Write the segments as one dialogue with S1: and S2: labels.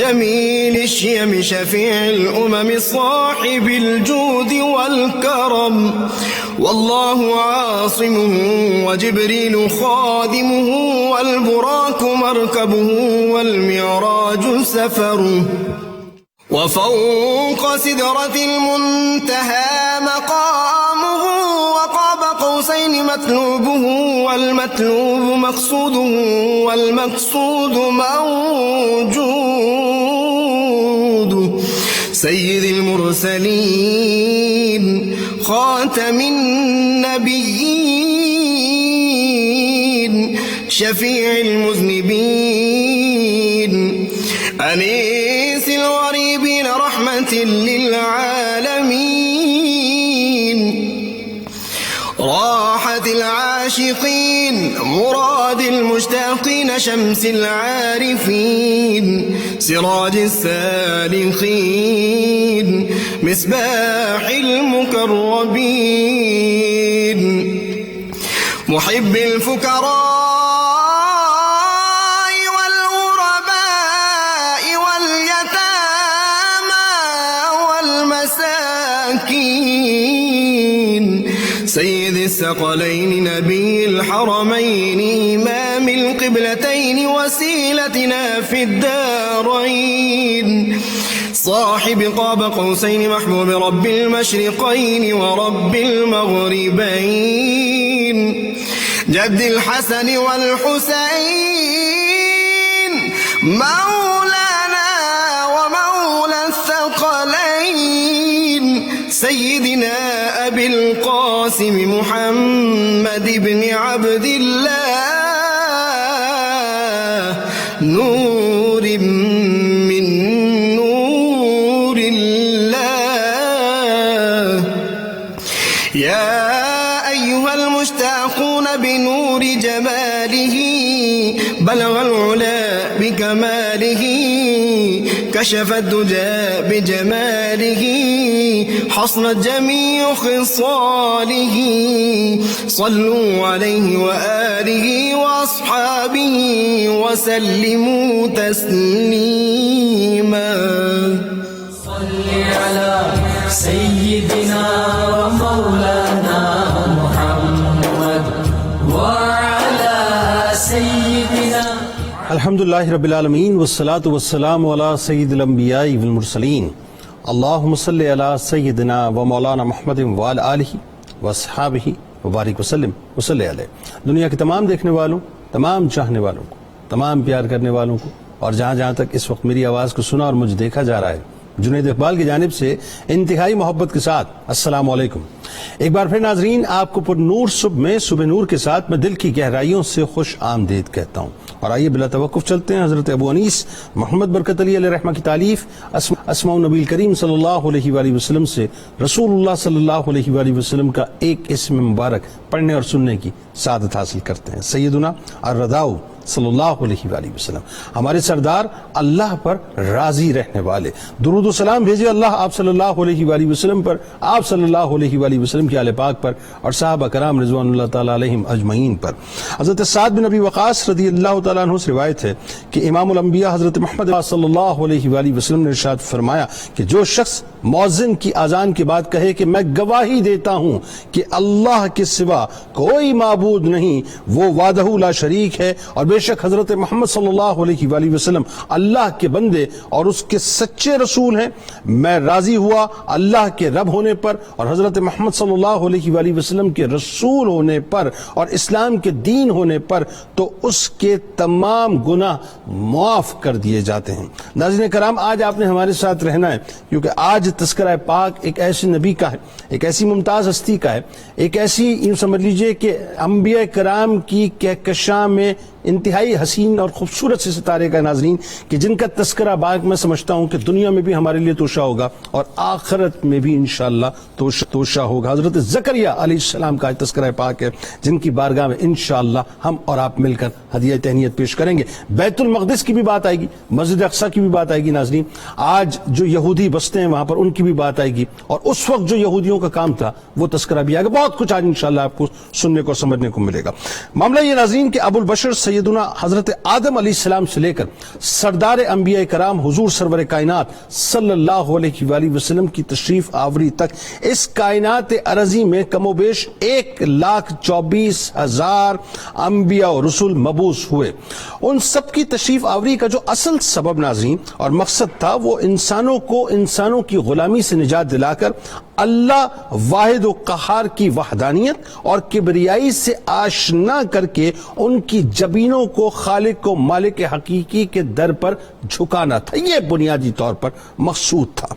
S1: جميل الشيم شفيع الأمم صاحب الجود والكرم والله عاصمه وجبريل خادمه والبراك مركبه والمعراج سفره وفوق سدرة المنتهى مقامه وقاب قوسين مطلوبه والمطلوب مقصوده والمقصود موجود سيد المرسلين خاتم النبيين شفيع المذنبين أنيس الغريبين رحمة للعالمين راحة العاشقين مراد المشتاقين شمس العارفين سراج السالخين مصباح المقربين محب الفقراء سيد الثقلين نبي الحرمين إمام القبلتين وسيلتنا في الدارين صاحب قاب قوسين محبوب رب المشرقين ورب المغربين جد الحسن والحسين مولانا ومولى الثقلين سيدنا أبي القاسم محمد بن عبد الله نور من نور الله يا أيها المشتاقون بنور جماله بلغ العلا بكماله كشف الدجى بجماله حصلت جميع خصاله صلوا عليه وآله وأصحابه وسلموا تسليما
S2: صل على سيدنا ومولانا محمد وعلى سيدنا
S3: الحمدللہ رب العالمین والصلاة والسلام علی سید الانبیاء والمرسلین اللہم صلی علی سیدنا و مولانا محمد وعلی آلہ واصحابہ وبارک وسلم وصلی علیہ. دنیا کے تمام دیکھنے والوں، تمام چاہنے والوں کو، تمام پیار کرنے والوں کو، اور جہاں جہاں تک اس وقت میری آواز کو سنا اور مجھے دیکھا جا رہا ہے، جنید اقبال کی جانب سے انتہائی محبت کے ساتھ السلام علیکم. ایک بار پھر ناظرین، آپ کو پر نور صبح میں صبح نور کے ساتھ میں دل کی گہرائیوں سے خوش آمدید کہتا ہوں. اور آئیے بلا توقف چلتے ہیں حضرت ابو انیس محمد برکت علی علیہ رحمہ کی تالیف اسماء النبی کریم صلی اللہ علیہ وآلہ وسلم سے رسول اللہ صلی اللہ علیہ وآلہ وسلم کا ایک اسم مبارک پڑھنے اور سننے کی سعادت حاصل کرتے ہیں. سیدنا الرداء صلی اللہ علیہ وآلہ وسلم، ہمارے سردار، اللہ پر راضی رہنے والے. درود و سلام بھیجے اللہ آپ صلی اللہ علیہ وآلہ وسلم پر، آپ صلی اللہ علیہ وآلہ وسلم کے آل پاک پر اور صحابہ کرام رضوان اللہ تعالیٰ علیہم اجمعین پر. حضرت سعد بن ابی وقاص رضی اللہ تعالیٰ عنہ سے روایت ہے کہ امام الانبیاء حضرت محمد صلی اللہ علیہ وآلہ وسلم نے ارشاد فرمایا کہ جو شخص مؤذن کی اذان کے بعد کہے کہ میں گواہی دیتا ہوں کہ اللہ کے سوا کوئی معبود نہیں، وہ وحدہ لا شریک ہے، اور بے شک حضرت محمد صلی اللہ علیہ وآلہ وسلم اللہ کے بندے اور اس کے سچے رسول ہیں، میں راضی ہوا اللہ کے رب ہونے پر اور حضرت محمد صلی اللہ علیہ وآلہ وسلم کے رسول ہونے پر اور اسلام کے دین ہونے پر، تو اس کے تمام گناہ معاف کر دیے جاتے ہیں. ناظرین کرام، آج آپ نے ہمارے ساتھ رہنا ہے کیونکہ آج تذکرہ پاک ایک ایسے نبی کا ہے، ایک ایسی ممتاز ہستی کا ہے، ایک ایسی یوں سمجھ لیجئے کہ انبیاء کرام کی کہکشاں میں انتہائی حسین اور خوبصورت سے ستارے کا ناظرین کہ جن کا تذکرہ باغ میں سمجھتا ہوں کہ دنیا میں بھی ہمارے لیے توشہ ہوگا اور آخرت میں بھی انشاءاللہ توشہ ہوگا. حضرت زکریا علیہ السلام کا تذکرہ پاک ہے جن کی بارگاہ میں انشاءاللہ ہم اور آپ مل کر ہدیہ تہنیت پیش کریں گے. بیت المقدس کی بھی بات آئے گی، مسجد اقصی کی بھی بات آئے گی. ناظرین آج جو یہودی بستے ہیں وہاں پر ان کی بھی بات آئے گی، اور اس وقت جو یہودیوں کا کام تھا وہ تذکرہ بھی آئے گا. بہت کچھ آج انشاءاللہ آپ کو سننے کو سمجھنے کو ملے گا. معاملہ یہ ناظرین کہ ابو البشر سیدنا حضرت آدم علیہ السلام سے لے کر سردار انبیاء کرام حضور سرور کائنات صلی اللہ علیہ وآلہ وسلم کی تشریف آوری تک اس کائنات ارضی میں کم و بیش 1,24,000 انبیاء و رسول مبعوث ہوئے. ان سب کی تشریف آوری کا جو اصل سبب ناظرین اور مقصد تھا وہ انسانوں کو انسانوں کی غلامی سے نجات دلا کر اللہ واحد و قہار کی وحدانیت اور کبریائی سے آشنا کر کے ان کی جبینوں کو خالق و مالک حقیقی کے در پر جھکانا تھا. یہ بنیادی طور پر مقصود تھا.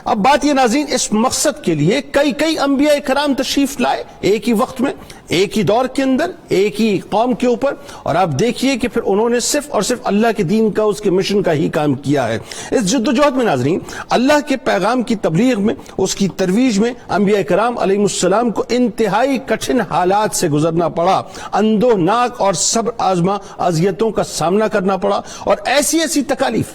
S3: اب بات یہ ناظرین اس مقصد کے لیے کئی انبیاء کرام تشریف لائے ایک ہی وقت میں، ایک ہی دور کے اندر، ایک ہی قوم کے اوپر، اور آپ دیکھیے کہ پھر انہوں نے صرف اور صرف اللہ کے دین کا، اس کے مشن کا ہی کام کیا ہے. اس جد و جہد میں ناظرین اللہ کے پیغام کی تبلیغ میں، اس کی ترویج میں انبیاء کرام علیہ السلام کو انتہائی کٹھن حالات سے گزرنا پڑا، اندوہناک اور صبر آزما اذیتوں کا سامنا کرنا پڑا، اور ایسی تکالیف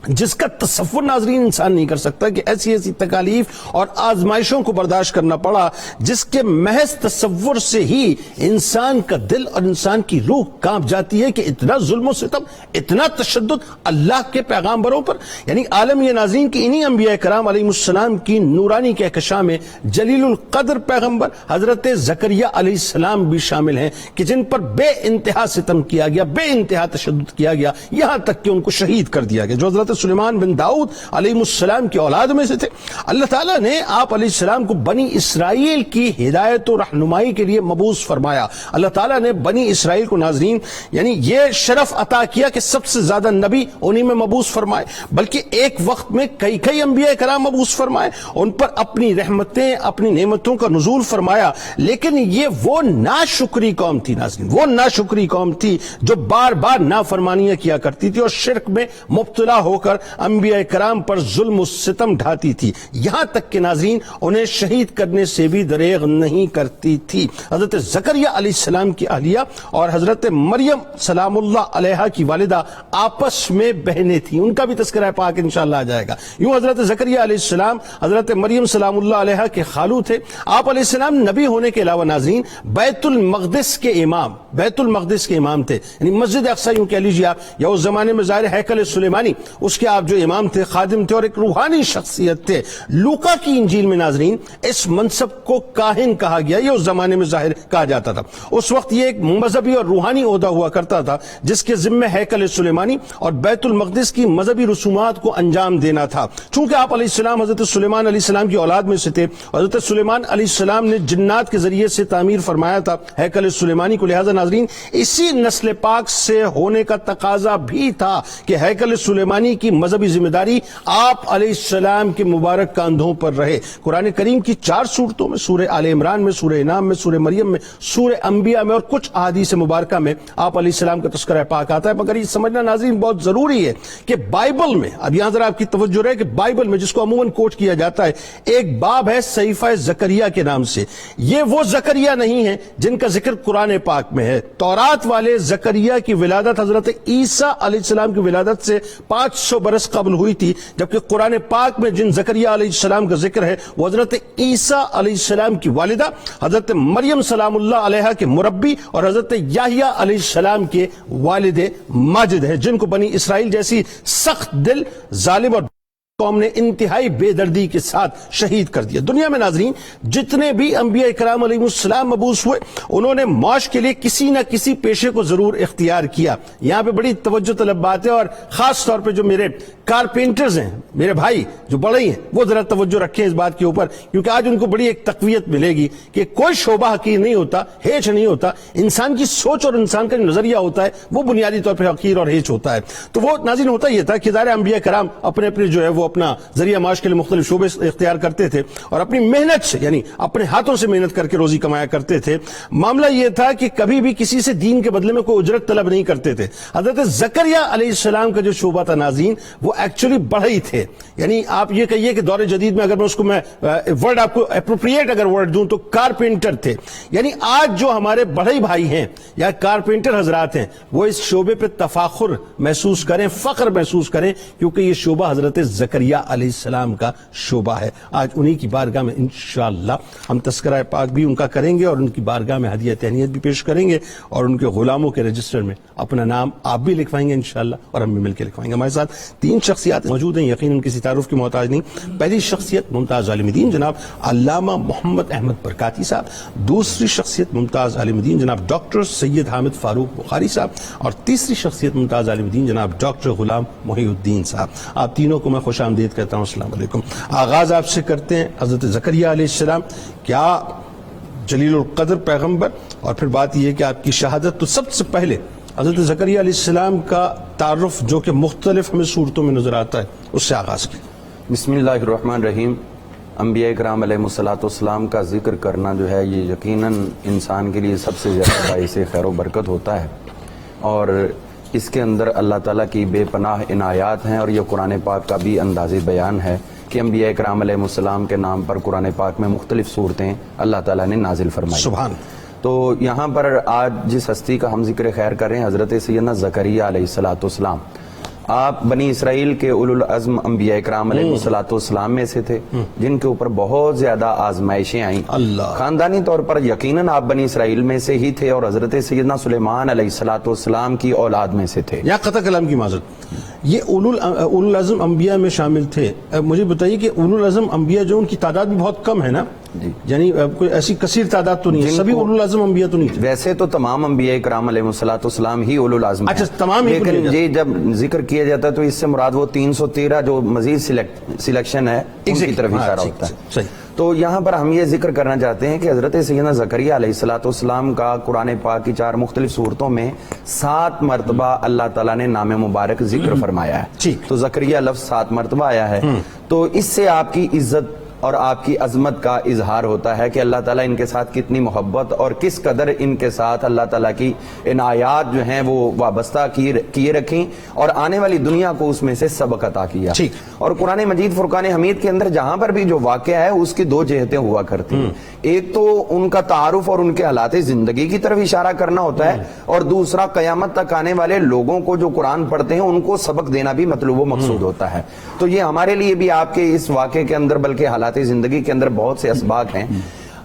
S3: جس کا تصور ناظرین انسان نہیں کر سکتا کہ ایسی تکالیف اور آزمائشوں کو برداشت کرنا پڑا جس کے محض تصور سے ہی انسان کا دل اور انسان کی روح کانپ جاتی ہے کہ اتنا ظلم و ستم، اتنا تشدد اللہ کے پیغامبروں پر. یعنی عالم یہ ناظرین کہ انہی انبیاء کرام علیہ السلام کی نورانی کہکشاں میں جلیل القدر پیغمبر حضرت زکریا علیہ السلام بھی شامل ہیں کہ جن پر بے انتہا ستم کیا گیا، بے انتہا تشدد کیا گیا، یہاں تک کہ ان کو شہید کر دیا گیا، جو حضرت سلیمان بن داؤد علیہ السلام کی اولاد میں سے تھے. اللہ تعالیٰ نے آپ علیہ السلام کو بنی اسرائیل کی ہدایت و رہنمائی کے لیے مبعوث فرمایا. اللہ تعالیٰ نے بنی اسرائیل کو ناظرین یعنی یہ شرف عطا کیا کہ سب سے زیادہ نبی انہی میں مبعوث فرمائے، بلکہ ایک وقت میں کئی انبیاء کرام مبعوث فرمائے، ان پر اپنی رحمتیں، اپنی نعمتوں کا نزول فرمایا. لیکن یہ وہ ناشکری قوم تھی ناظرین، وہ ناشکری قوم تھی جو بار بار نافرمانیاں کیا کرتی تھی اور شرک میں مبتلا ہو کر انبیاء کرام پر ظلم و ستم ڈھاتی تھی، یہاں تک کہ ناظرین انہیں شہید کرنے سے بھی دریغ نہیں کرتی تھی. حضرت زکریا علیہ السلام کی اہلیہ اور حضرت مریم سلام اللہ علیہا کی والدہ آپس میں بہنیں تھیں، ان کا بھی تذکرہ پاک انشاءاللہ آ جائے گا. یوں حضرت زکریا علیہ السلام حضرت مریم سلام اللہ علیہا کے خالو تھے. آپ علیہ السلام نبی ہونے کے علاوہ ناظرین بیت المقدس کے امام تھے، یعنی مسجد اقصی یوں کہہ لیجیے آپ، یا اس زمانے میں ظاہر ہیکل سلیمانی، اس کے آپ جو امام تھے، خادم تھے اور ایک روحانی شخصیت تھے. لوکا کی انجیل میں ناظرین اس منصب کو کاہن کہا گیا، یہ اس زمانے میں ظاہر کہا جاتا تھا. اس وقت یہ ایک مذہبی اور روحانی عہدہ ہوا کرتا تھا جس کے ذمہ ہیکل سلیمانی اور بیت المقدس کی مذہبی رسومات کو انجام دینا تھا. چونکہ آپ علیہ السلام حضرت سلیمان علیہ السلام کی اولاد میں سے تھے، حضرت سلیمان علیہ السلام نے جنات کے ذریعے سے تعمیر فرمایا تھا ہیکل سلیمانی کو، لہذا ناظرین اسی نسل پاک سے ہونے کا تقاضا بھی تھا کہ ہیکل سلیمانی کی مذہبی ذمہ داری آپ علیہ السلام کے مبارک کاندھوں پر رہے. قرآن کریم کی 4 سورتوں میں، سورہ آل عمران میں، سورہ انعام میں، سورہ مریم میں، سورہ انبیاء میں اور کچھ احادیث مبارکہ میں آپ علیہ السلام کا تذکرہ پاک آتا ہے. مگر یہ سمجھنا ناظرین بہت ضروری ہے کہ بائبل میں، اب یہاں ذرا آپ کی توجہ رہے کہ بائبل میں جس کو عموماً کوٹ کیا جاتا ہے، ایک باب ہے صحیفہ زکریا کے نام سے. یہ وہ زکریا نہیں ہے جن کا ذکر قرآن پاک میں ہے. تورات والے زکریا کی ولادت حضرت عیسیٰ علیہ السلام کی ولادت سے 500 برس قبل ہوئی تھی، جبکہ قرآن پاک میں جن زکریا علیہ السلام کا ذکر ہے وہ حضرت عیسیٰ علیہ السلام کی والدہ حضرت مریم سلام اللہ علیہا کے مربی اور حضرت یحییٰ علیہ السلام کے والد ماجد ہیں، جن کو بنی اسرائیل جیسی سخت دل ظالم اور قوم نے انتہائی بے دردی کے ساتھ شہید کر دیا. دنیا میں ناظرین جتنے بھی انبیاء کرام علیہ السلام مبعوث ہوئے انہوں نے معاش کے لیے کسی نہ کسی پیشے کو ضرور اختیار کیا. یہاں پہ بڑی توجہ طلب بات ہے، اور خاص طور پہ جو میرے کارپینٹرز ہیں، میرے بھائی جو بڑے ہیں، وہ ذرا توجہ رکھیں اس بات کے اوپر، کیونکہ آج ان کو بڑی ایک تقویت ملے گی کہ کوئی شعبہ حقیر نہیں ہوتا، ہیچ نہیں ہوتا. انسان کی سوچ اور انسان کا جو نظریہ ہوتا ہے وہ بنیادی طور پہ حقیر اور ہیچ ہوتا ہے. تو وہ ناظرین ہوتا یہ تھا کہ ظاہر انبیاء کرام اپنے جو ہے وہ اپنا ذریعہ معاش کے لیے مختلف شعبے اختیار کرتے تھے اور اپنی محنت سے، یعنی اپنے ہاتھوں سے محنت کر کے روزی کمایا کرتے تھے. معاملہ یہ تھا کہ کبھی بھی کسی سے دین کے بدلے میں کوئی اجرت طلب نہیں کرتے تھے. حضرت زکریا علیہ السلام کا جو شعبہ تھا ناظرین وہ ایکچولی بڑھئی تھے. یعنی آپ یہ کہیے کہ دور جدید میں اگر میں اس کو میں ورڈ آپ کو اپروپریٹ اگر ورڈ دوں تو کارپینٹر تھے. یعنی آج جو ہمارے بڑھئی بھائی ہیں یا کارپینٹر حضرات ہیں وہ اس شعبے پہ تفاخر محسوس کریں, فخر محسوس کریں, کیونکہ یہ شعبہ حضرت زکریا علیہ السلام کا شعبہ ہے. آج انہی کی بارگاہ میں انشاءاللہ ہم تذکرہ پاک بھی ان کا کریں گے اور ان کی بارگاہ میں ہدیہ تہنیت بھی پیش کریں گے اور ان کے غلاموں کے رجسٹر میں اپنا نام آپ بھی لکھوائیں گے انشاءاللہ اور ہم بھی مل کے لکھوائیں گے. ہمارے ساتھ 3 شخصیات موجود ہیں, یقیناً کسی تعارف کی محتاج نہیں. پہلی شخصیت ممتاز عالم دین جناب علامہ محمد احمد برکاتی صاحب, دوسری شخصیت ممتاز عالم دین جناب ڈاکٹر سید حامد فاروق بخاری صاحب, اور تیسری شخصیت ممتاز عالم دین جناب ڈاکٹر غلام محی الدین صاحب. آپ تینوں کو میں خوش آمدید کہتا ہوں. السلام علیکم. آغاز آپ سے کرتے ہیں. حضرت زکریا علیہ السلام کیا جلیل القدر پیغمبر, اور پھر بات یہ کہ آپ کی شہادت, تو سب سے پہلے حضرت زکریا علیہ السلام کا تعارف جو کہ مختلف ہمیں صورتوں میں نظر آتا ہے اس سے آغاز کی.
S4: بسم اللہ الرحمن الرحیم. انبیاء کرام علیہ السلام کا ذکر کرنا جو ہے یہ یقیناً انسان کے لیے سب سے زیادہ باعث خیر و برکت ہوتا ہے, اور اس کے اندر اللہ تعالیٰ کی بے پناہ عنایات ہیں, اور یہ قرآن پاک کا بھی اندازِ بیان ہے کہ انبیاء کرام علیہ السلام کے نام پر قرآن پاک میں مختلف صورتیں اللہ تعالیٰ نے نازل فرمائی.
S3: سبحان.
S4: تو یہاں پر آج جس ہستی کا ہم ذکر خیر کر رہے ہیں حضرت سیدنا زکریا علیہ السلام, آپ بنی اسرائیل کے اولو العزم انبیاء کرام علیہ السلام میں سے تھے جن کے اوپر بہت زیادہ آزمائشیں آئیں. خاندانی طور پر یقیناً آپ بنی اسرائیل میں سے ہی تھے اور حضرت سیدنا سلیمان علیہ السلام کی اولاد میں سے تھے.
S3: یا قطع کلام کی معذرت, یہ اولو العزم انبیاء میں شامل تھے. مجھے بتائیے کہ اولو العزم انبیاء جو ان کی تعداد بھی بہت کم ہے نا, یعنی کوئی ایسی کثیر تعداد تو نہیں ہے, سبھی اولو العزم انبیاء تو نہیں تھے.
S4: ویسے تو تمام انبیاء کرام علیہ السلام ہی اولو العزم ہیں.
S3: اچھا, تمام ہی,
S4: لیکن یہ جب ذکر کیا جاتا ہے تو اس سے مراد وہ 313 جو مزید سلیکشن ہے ان کی طرف اشارہ ہوتا ہے.
S3: صحیح.
S4: تو یہاں پر ہم یہ ذکر کرنا چاہتے ہیں کہ حضرت سیدنا زکریا علیہ السلام کا قرآن پاک کی 4 مختلف صورتوں میں 7 مرتبہ اللہ تعالیٰ نے نام مبارک ذکر فرمایا ہے. تو زکریا لفظ 7 مرتبہ آیا ہے, تو اس سے آپ کی عزت اور آپ کی عظمت کا اظہار ہوتا ہے کہ اللہ تعالیٰ ان کے ساتھ کتنی محبت اور کس قدر ان کے ساتھ اللہ تعالیٰ کی عنایات جو ہیں وہ وابستہ کیے رکھیں اور آنے والی دنیا کو اس میں سے سبق عطا کیا. اور قرآن مجید فرقان حمید کے اندر جہاں پر بھی جو واقعہ ہے اس کی 2 جہتیں ہوا کرتی ہیں. ایک تو ان کا تعارف اور ان کے حالات زندگی کی طرف اشارہ کرنا ہوتا ہے, اور دوسرا قیامت تک آنے والے لوگوں کو جو قرآن پڑھتے ہیں ان کو سبق دینا بھی مطلوب و مقصود ہوتا ہے. تو یہ ہمارے لیے بھی آپ کے اس واقعے کے اندر بلکہ حالات زندگی کے اندر بہت سے اسباق ہیں.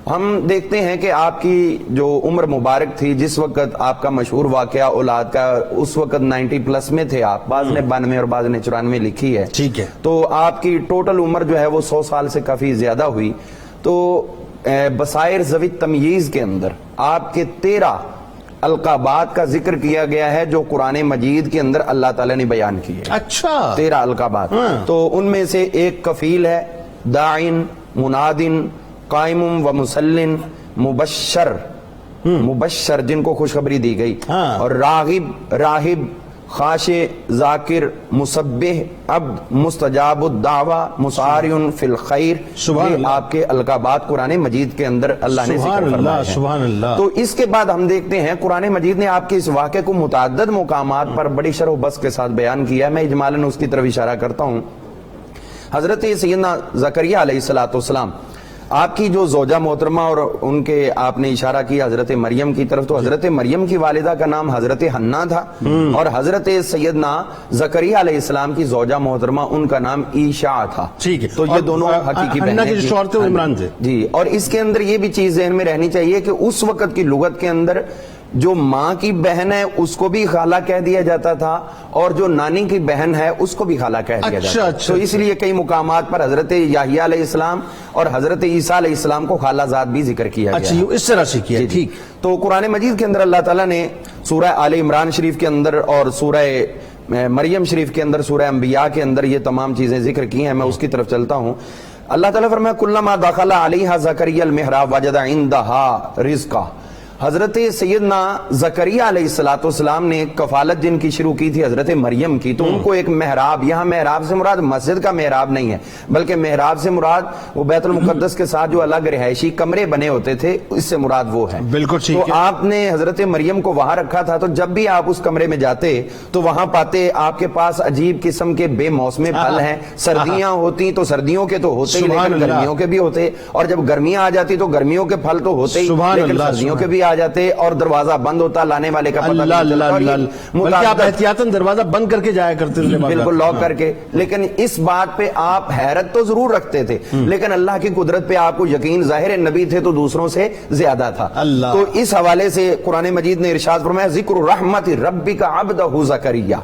S4: ہم دیکھتے ہیں کہ آپ کی جو عمر مبارک تھی, جس وقت آپ کا مشہور واقعہ اولاد کا, اس وقت 90 پلس میں تھے آپ, بعض نے 92 اور بعض نے 94 لکھی ہے.
S3: ٹھیک ہے.
S4: تو آپ کی ٹوٹل عمر جو ہے وہ 100 سال سے کافی زیادہ ہوئی. تو بصائر ذوی تمییز کے اندر آپ کے 13 القابات کا ذکر کیا گیا ہے جو قرآن مجید کے اندر اللہ تعالیٰ نے بیان کیے.
S3: اچھا,
S4: 13 القابات. تو ان میں سے ایک کفیل ہے, داعن, منادن, قائم و مسلن, مبشر جن کو خوشخبری دی گئی, اور راغب, راہب, خاشع, ذاکر, مسبح, عبد, مستجاب الدعوہ, مسارع فی الخیر. یہ آپ کے القابات قرآن مجید کے اندر اللہ نے ذکر فرمایا ہے.
S3: سبحان اللہ.
S4: تو اس کے بعد ہم دیکھتے ہیں قرآن مجید نے آپ کے اس واقعے کو متعدد مقامات پر بڑی شرح و بس کے ساتھ بیان کیا ہے. میں اجمالاً اس کی طرف اشارہ کرتا ہوں. حضرت سیدنا زکریا علیہ السلام آپ کی جو زوجہ محترمہ, اور ان کے آپ نے اشارہ کیا حضرت مریم کی طرف, تو حضرت مریم کی والدہ کا نام حضرت حنا تھا, اور حضرت سیدنا زکریا علیہ السلام کی زوجہ محترمہ ان کا نام عیشا تھا.
S3: ٹھیک ہے.
S4: تو یہ دونوں حقیقی بہنیں
S3: کے جو شوہر تھے وہ عمران تھے.
S4: جی. اور اس کے اندر یہ بھی چیز ذہن میں رہنی چاہیے کہ اس وقت کی لغت کے اندر جو ماں کی بہن ہے اس کو بھی خالہ کہہ دیا جاتا تھا, اور جو نانی کی بہن ہے اس کو بھی خالہ کہہ دیا جاتا تھا. تو اس لیے کئی مقامات پر حضرت یحییٰ علیہ السلام اور حضرت عیسیٰ علیہ السلام کو خالہ زاد بھی ذکر کیا گیا.
S3: اچھا, اس طرح سے کیا.
S4: ٹھیک. تو قرآن مجید کے اندر اللہ تعالیٰ نے سورہ آل عمران شریف کے اندر اور سورہ مریم شریف کے اندر, سورہ انبیاء کے اندر یہ تمام چیزیں ذکر کی ہیں. میں اس کی طرف چلتا ہوں. اللہ تعالیٰ فرمایا کلما دخل علیہا زکریا المحراب وجد عندہا رزقا. حضرت سیدنا زکریا علیہ السلام نے کفالت جن کی شروع کی تھی حضرت مریم کی، تو ان کو ایک محراب، یہاں محراب سے مراد مسجد کا محراب نہیں ہے بلکہ محراب سے مراد وہ بیت المقدس کے ساتھ جو الگ رہائشی کمرے بنے ہوتے تھے، اس سے مراد وہ ہے۔
S3: بالکل ٹھیک ہے۔
S4: تو آپ نے حضرت مریم کو وہاں رکھا تھا، تو جب بھی آپ اس کمرے میں جاتے تو وہاں پاتے آپ کے پاس عجیب قسم کے بے موسمی پھل ہیں، سردیاں ہوتی تو سردیوں کے تو ہوتے ہی لیکن گرمیوں کے بھی ہوتے، اور جب گرمیاں آ جاتی تو گرمیوں کے پھل تو ہوتے ہی لیکن سردیوں کے بھی آ جاتے، اور دروازہ بند ہوتا، لانے والے کا پتہ نہیں چلتا،
S3: بلکہ آپ احتیاطاً دروازہ بند کر کے جایا کرتے تھے،
S4: بالکل لاک کر کے۔ لیکن اس بات پہ آپ حیرت تو ضرور رکھتے تھے لیکن اللہ کی قدرت پہ آپ کو یقین، ظاہر نبی تھے تو دوسروں سے زیادہ تھا۔ تو اس حوالے سے قرآن مجید نے ارشاد فرمایا ذکر رحمت ربک عبدہ زکریا،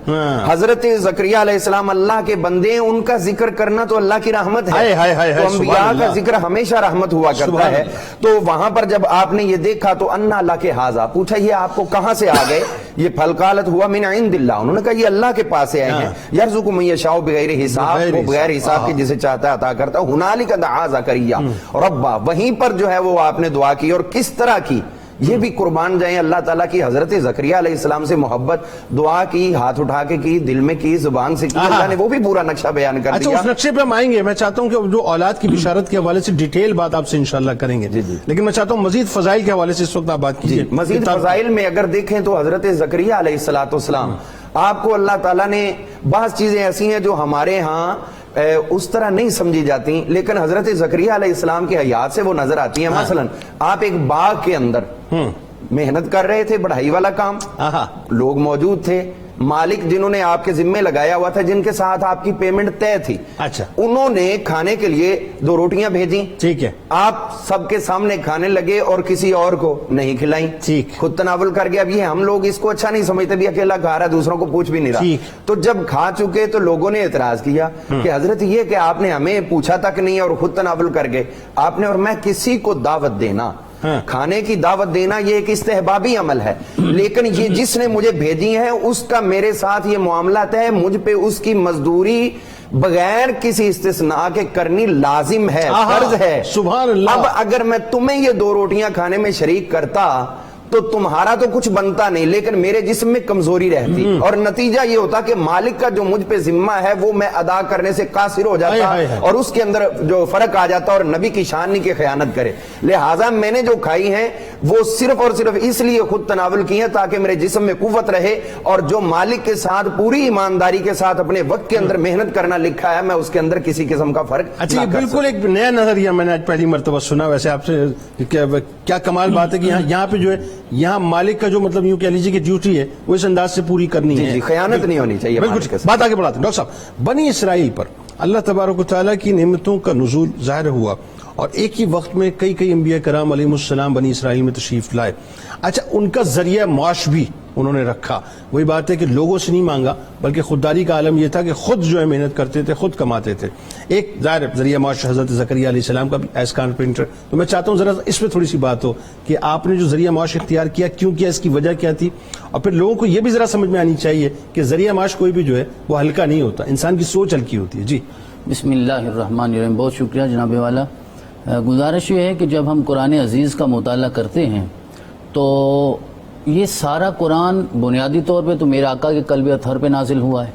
S4: حضرت زکریا علیہ السلام اللہ کے بندے ہیں، ان کا ذکر کرنا تو اللہ کی رحمت ہے، تو انبیاء کا ذکر ہمیشہ رحمت ہوا کرتا ہے۔ تو وہاں پر جب آپ نے یہ دیکھا تو انا اللہ کے حاضا، پوچھا یہ آپ کو کہاں سے آ گئے یہ پھل؟ قالت ہوا من عند اللہ، انہوں نے کہا یہ اللہ کے پاس سے آئے ہیں، یرزق من یشاء بغیر حساب، وہ بغیر حساب کے جسے چاہتا ہے عطا کرتا ہے۔ ہنالک دعا زکریا ربا، وہیں پر جو ہے وہ آپ نے دعا کی، اور کس طرح کی یہ بھی قربان جائیں اللہ تعالیٰ کی حضرت زکریا علیہ السلام سے محبت، دعا کی، ہاتھ اٹھا کے کی، دل میں کی، زبان سے کی، اللہ نے وہ بھی پورا نقشہ بیان کر دیا۔
S3: اس نقشے پہ ہم آئیں گے، میں چاہتا ہوں کہ جو اولاد کی بشارت کے حوالے سے ڈیٹیل بات آپ سے انشاءاللہ کریں گے، لیکن میں چاہتا ہوں مزید فضائل کے حوالے سے اس وقت آپ بات کیجیے۔
S4: مزید فضائل میں اگر دیکھیں تو حضرت زکریا علیہ السلام آپ کو اللہ تعالیٰ نے بعض چیزیں ایسی ہیں جو ہمارے ہاں اس طرح نہیں سمجھی جاتی لیکن حضرت زکریا علیہ السلام کی حیات سے وہ نظر آتی ہیں۔ مثلا آپ ایک باغ کے اندر محنت کر رہے تھے، بڑھائی والا کام، لوگ موجود تھے، مالک جنہوں نے آپ کے ذمے لگایا ہوا تھا، جن کے ساتھ آپ کی پیمنٹ طے تھی،
S3: اچھا
S4: انہوں نے کھانے کے لیے 2 روٹیاں بھیجی، ٹھیک ہے، آپ سب کے سامنے کھانے لگے اور کسی اور کو نہیں کھلائیں، ٹھیک، خود تناول کر گیا۔ اب یہ ہم لوگ اس کو اچھا نہیں سمجھتے، بھی اکیلا کھا رہا ہے، دوسروں کو پوچھ بھی نہیں رہا۔ تو جب کھا چکے تو لوگوں نے اعتراض کیا کہ حضرت یہ کہ آپ نے ہمیں پوچھا تک نہیں اور خود تناول کر گئے آپ نے، اور میں کسی کو دعوت دینا، کھانے کی دعوت دینا یہ ایک استحبابی عمل ہے، لیکن یہ جس نے مجھے بھیجی ہے اس کا میرے ساتھ یہ معاملات ہے، مجھ پہ اس کی مزدوری بغیر کسی استثناء کے کرنی لازم ہے، فرض ہے۔
S3: سبحان اللہ۔
S4: اب اگر میں تمہیں یہ 2 روٹیاں کھانے میں شریک کرتا تو تمہارا تو کچھ بنتا نہیں لیکن میرے جسم میں کمزوری رہتی، اور نتیجہ یہ ہوتا کہ مالک کا جو مجھ پہ ذمہ ہے وہ میں ادا کرنے سے قاصر ہو جاتا اور اس کے اندر جو فرق آ جاتا اور نبی کی شان نہیں کہ خیانت کرے۔ لہٰذا میں نے جو کھائی ہیں وہ صرف اور صرف اس لیے خود تناول کی ہیں تاکہ میرے جسم میں قوت رہے، اور جو مالک کے ساتھ پوری ایمانداری کے ساتھ اپنے وقت کے اندر محنت کرنا لکھا ہے میں اس کے اندر کسی قسم کا فرق۔
S3: اچھا، یہ بالکل ایک نیا نظریہ میں نے آج پہلی مرتبہ سنا، ویسے آپ سے کیا کمال بات ہے کہ یہاں پہ جو ہے یہاں مالک کا جو مطلب یوں کہہ لیجیے کہ ڈیوٹی ہے وہ اس انداز سے پوری کرنی ہے،
S4: خیانت نہیں ہونی چاہیے۔
S3: بالکل۔ بات آگے بڑھاتے ہیں ڈاکٹر صاحب، بنی اسرائیل پر اللہ تبارک و تعالیٰ کی نعمتوں کا نزول ظاہر ہوا اور ایک ہی وقت میں کئی انبیاء کرام علیہ السلام بنی اسرائیل میں تشریف لائے۔ اچھا، ان کا ذریعہ معاش بھی انہوں نے رکھا، وہی بات ہے کہ لوگوں سے نہیں مانگا بلکہ خودداری کا عالم یہ تھا کہ خود جو ہے محنت کرتے تھے، خود کماتے تھے۔ ایک ظاہر ذریعہ معاش حضرت زکریا علیہ السلام کا بھی ایز کارپینٹر، تو میں چاہتا ہوں ذرا اس پہ تھوڑی سی بات ہو کہ آپ نے جو ذریعہ معاش اختیار کیا کیوں کیا، اس کی وجہ کیا تھی، اور پھر لوگوں کو یہ بھی ذرا سمجھ میں آنی چاہیے کہ ذریعہ معاش کوئی بھی جو ہے وہ ہلکا نہیں ہوتا، انسان کی سوچ ہلکی ہوتی ہے۔ جی
S5: بسم اللہ الرحمن الرحیم۔ بہت شکریہ جناب والا۔ گزارش یہ ہے کہ جب ہم قرآن عزیز کا مطالعہ کرتے ہیں تو یہ سارا قرآن بنیادی طور پہ تو میرے آقا کے قلب اطہر پہ نازل ہوا ہے،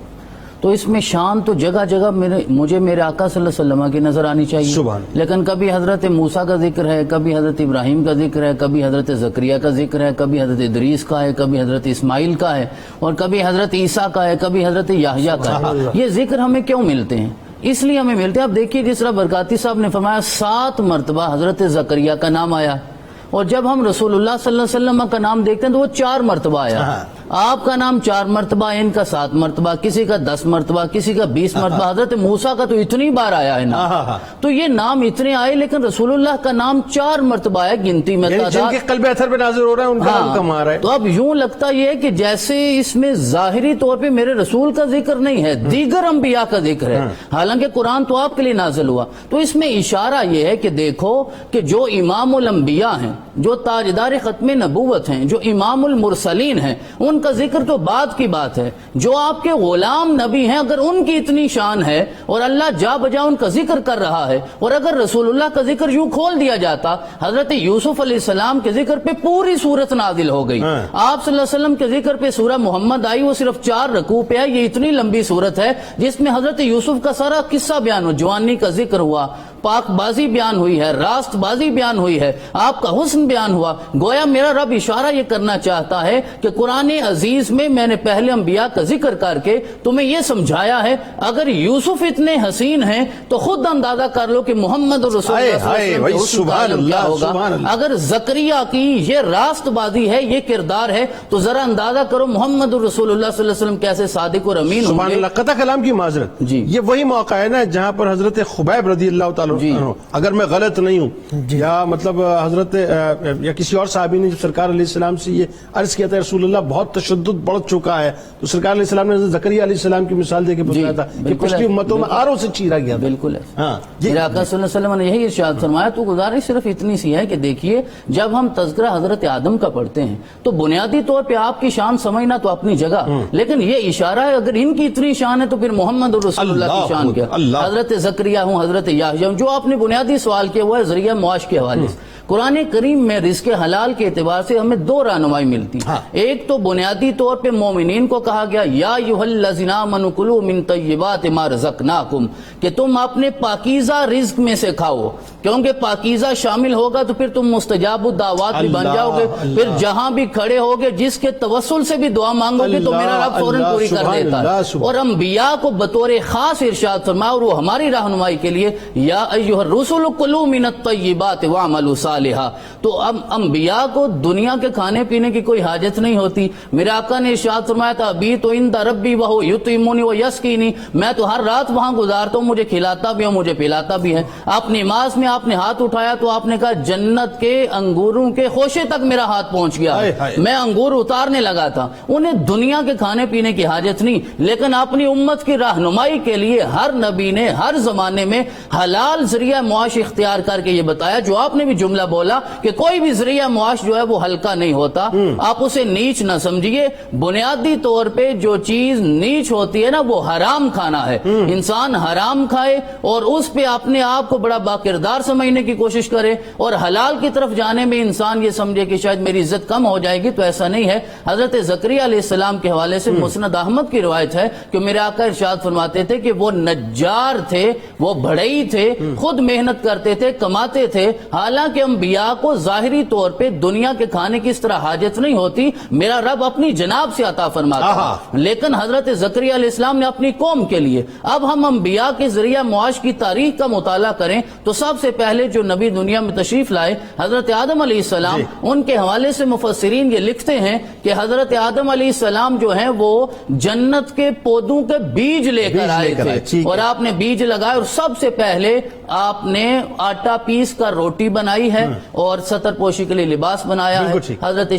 S5: تو اس میں شان تو جگہ جگہ مجھے میرے آقا صلی اللہ علیہ وسلم کی نظر آنی چاہیے، لیکن کبھی حضرت موسیٰ کا ذکر ہے، کبھی حضرت ابراہیم کا ذکر ہے، کبھی حضرت زکریا کا ذکر ہے، کبھی حضرت ادریس کا ہے، کبھی حضرت اسماعیل کا ہے، اور کبھی حضرت عیسیٰ کا ہے، کبھی حضرت یحییٰ کا ہے۔ یہ ذکر ہمیں کیوں ملتے ہیں؟ اس لیے ہمیں ملتے ہیں، آپ دیکھیے جس طرح برکاتی صاحب نے فرمایا 7 مرتبہ حضرت زکریا کا نام آیا، اور جب ہم رسول اللہ صلی اللہ علیہ وسلم کا نام دیکھتے ہیں تو وہ 4 مرتبہ آیا۔ آپ کا نام 4 مرتبہ، ان کا 7 مرتبہ، کسی کا 10 مرتبہ، کسی کا 20 مرتبہ، حضرت موسیٰ کا تو اتنی بار آیا ہے نا، تو یہ نام اتنے آئے لیکن رسول اللہ کا نام 4 مرتبہ آیا گنتی میں،
S3: جن کے قلب اثر پہ نازل ہو رہا ہے ان کا نام کم آ رہا ہے۔
S5: تو اب یوں لگتا یہ ہے کہ جیسے اس میں ظاہری طور پہ میرے رسول کا ذکر نہیں ہے، دیگر انبیاء کا ذکر ہے، حالانکہ قرآن تو آپ کے لیے نازل ہوا۔ تو اس میں اشارہ یہ ہے کہ دیکھو کہ جو امام الانبیاء ہیں، جو تاجدار ختم نبوت ہیں، جو امام المرسلین ہیں، ان کا ذکر تو بعد کی بات ہے. جو آپ کے غلام نبی ہیں اگر ان کی اتنی شان ہے اور اللہ جا بجا ان کا ذکر کر رہا ہے, اور اگر رسول اللہ کا ذکر یوں کھول دیا جاتا, حضرت یوسف علیہ السلام کے ذکر پہ پوری سورت نازل ہو گئی. آپ صلی اللہ علیہ وسلم کے ذکر پہ سورہ محمد آئی, وہ صرف 4 رکوع پہ ہے. یہ اتنی لمبی سورت ہے جس میں حضرت یوسف کا سارا قصہ بیان ہو, جوانی کا ذکر ہوا, پاک بازی بیان ہوئی ہے, راست بازی بیان ہوئی ہے, آپ کا حسن بیان ہوا. گویا میرا رب اشارہ یہ کرنا چاہتا ہے کہ قرآن عزیز میں نے پہلے انبیاء کا ذکر کر کے تمہیں یہ سمجھایا ہے, اگر یوسف اتنے حسین ہیں تو خود اندازہ کر لو کہ محمد رسول اللہ صلی اللہ علیہ وسلم کے حسن کا عالم کیا ہوگا. اگر زکریا کی یہ راست بازی ہے, یہ کردار ہے, تو ذرا اندازہ کرو محمد رسول اللہ صلی اللہ علیہ وسلم کیسے صادق اور امین ہوں
S3: سبحان اللہ. قطع کلام کی معذرت,
S5: جی.
S3: یہ وہی موقع ہے نا جہاں پر حضرت خبیب رضی اللہ تعالیٰ عنہ, اگر میں غلط نہیں ہوں, یا مطلب حضرت یا کسی اور صحابی نے جب سرکار علیہ السلام سے یہ عرض کیا تھا رسول اللہ بہت تشدد بڑھ چکا ہے, تو سرکار علیہ السلام نے حضرت زکریا علیہ السلام کی مثال دے کے بتایا تھا کہ پچھلی امتوں میں آروں سے چیرا گیا.
S5: بالکل ہے.
S3: ہاں,
S5: میرے آقا صلی اللہ علیہ وسلم نے یہی ارشاد فرمایا. تو گزارش صرف اتنی سی ہے کہ دیکھیے, جب ہم تذکرہ حضرت آدم کا پڑھتے ہیں تو بنیادی طور پہ آپ کی شان سمجھنا تو اپنی جگہ, لیکن یہ اشارہ ہے اگر ان کی اتنی شان ہے تو پھر محمد رسول اللہ کی شان کیا. حضرت زکریا ہوں, حضرت یحییٰ ہوں, جو آپ نے بنیادی سوال کیا وہ ہے ذریعہ معاش کے حوالے سے. قرآن کریم میں رزق حلال کے اعتبار سے ہمیں 2 رہنمائی ملتی. ایک تو بنیادی طور پہ مومنین کو کہا گیا یا ایھا الذین آمنوا کلوا من طیبات ما رزقناکم, کہ تم اپنے پاکیزہ رزق میں سے کھاؤ, کیونکہ پاکیزہ شامل ہوگا تو پھر تم مستجاب الدعوات بھی بن جاؤ گے. پھر جہاں بھی کھڑے ہوگے جس کے توسل سے بھی دعا مانگو گے تو میرا رب فوراً پوری کر دیتا ہے. اور انبیاء کو بطور خاص ارشاد فرمایا, اور وہ ہماری رہنمائی کے لیے یا ایھا الرسل کلوا من الطیبات واعملوا صالحا. تو اب انبیاء کو دنیا کے کھانے پینے کی کوئی حاجت نہیں ہوتی. میرے آقا نے ارشاد فرمایا تھا ابھی تو عند ربی وہو یطعمنی ویسقینی, میں تو ہر رات وہاں گزارتا ہوں, مجھے کھلاتا بھی ہے, مجھے پلاتا بھی ہے. آپ نماز میں آپ نے ہاتھ اٹھایا تو آپ نے کہا جنت کے انگوروں کے خوشے تک میرا ہاتھ پہنچ گیا, میں انگور اتارنے لگا تھا. انہیں دنیا کے کھانے پینے کی حاجت نہیں, لیکن اپنی امت کی رہنمائی کے لیے ہر نبی نے ہر زمانے میں حلال ذریعہ معاش اختیار کر کے یہ بتایا. جو آپ نے بھی جملہ بولا کہ کوئی بھی ذریعہ معاش جو ہے وہ ہلکا نہیں ہوتا, آپ اسے نیچ نہ سمجھیے. بنیادی طور پہ جو چیز نیچ ہوتی ہے نا وہ حرام کھانا ہے. انسان حرام کھائے اور اس پہ اپنے آپ کو بڑا باکردار سمجھنے کی کوشش کرے, اور حلال کی طرف جانے میں انسان یہ سمجھے کہ شاید میری عزت کم ہو جائے گی, تو ایسا نہیں ہے. حضرت زکریا علیہ السلام کے حوالے سے مسند احمد کی روایت ہے کہ میرے آقا ارشاد فرماتے تھے کہ وہ نجار تھے, وہ بڑھئی تھے, خود محنت کرتے تھے, کماتے تھے. حالانکہ انبیاء کو ظاہری طور پہ دنیا کے کھانے کی اس طرح حاجت نہیں ہوتی, میرا رب اپنی جناب سے عطا فرماتا ہے. لیکن حضرت زکریا علیہ السلام نے اپنی قوم کے لیے. اب ہم انبیاء کے ذریعہ معاش کی تاریخ کا مطالعہ کریں تو سب سے پہلے جو نبی دنیا میں تشریف لائے حضرت آدم علیہ السلام, ان کے حوالے سے مفسرین یہ لکھتے ہیں کہ حضرت آدم علیہ السلام جو ہیں وہ جنت کے پودوں کے بیج لے کر آئے تھے, اور آپ نے بیج لگائے, اور سب سے پہلے آپ نے آٹا پیس کر روٹی بنائی ہے اور ستر پوشی کے لیے لباس بنایا ہے. حضرت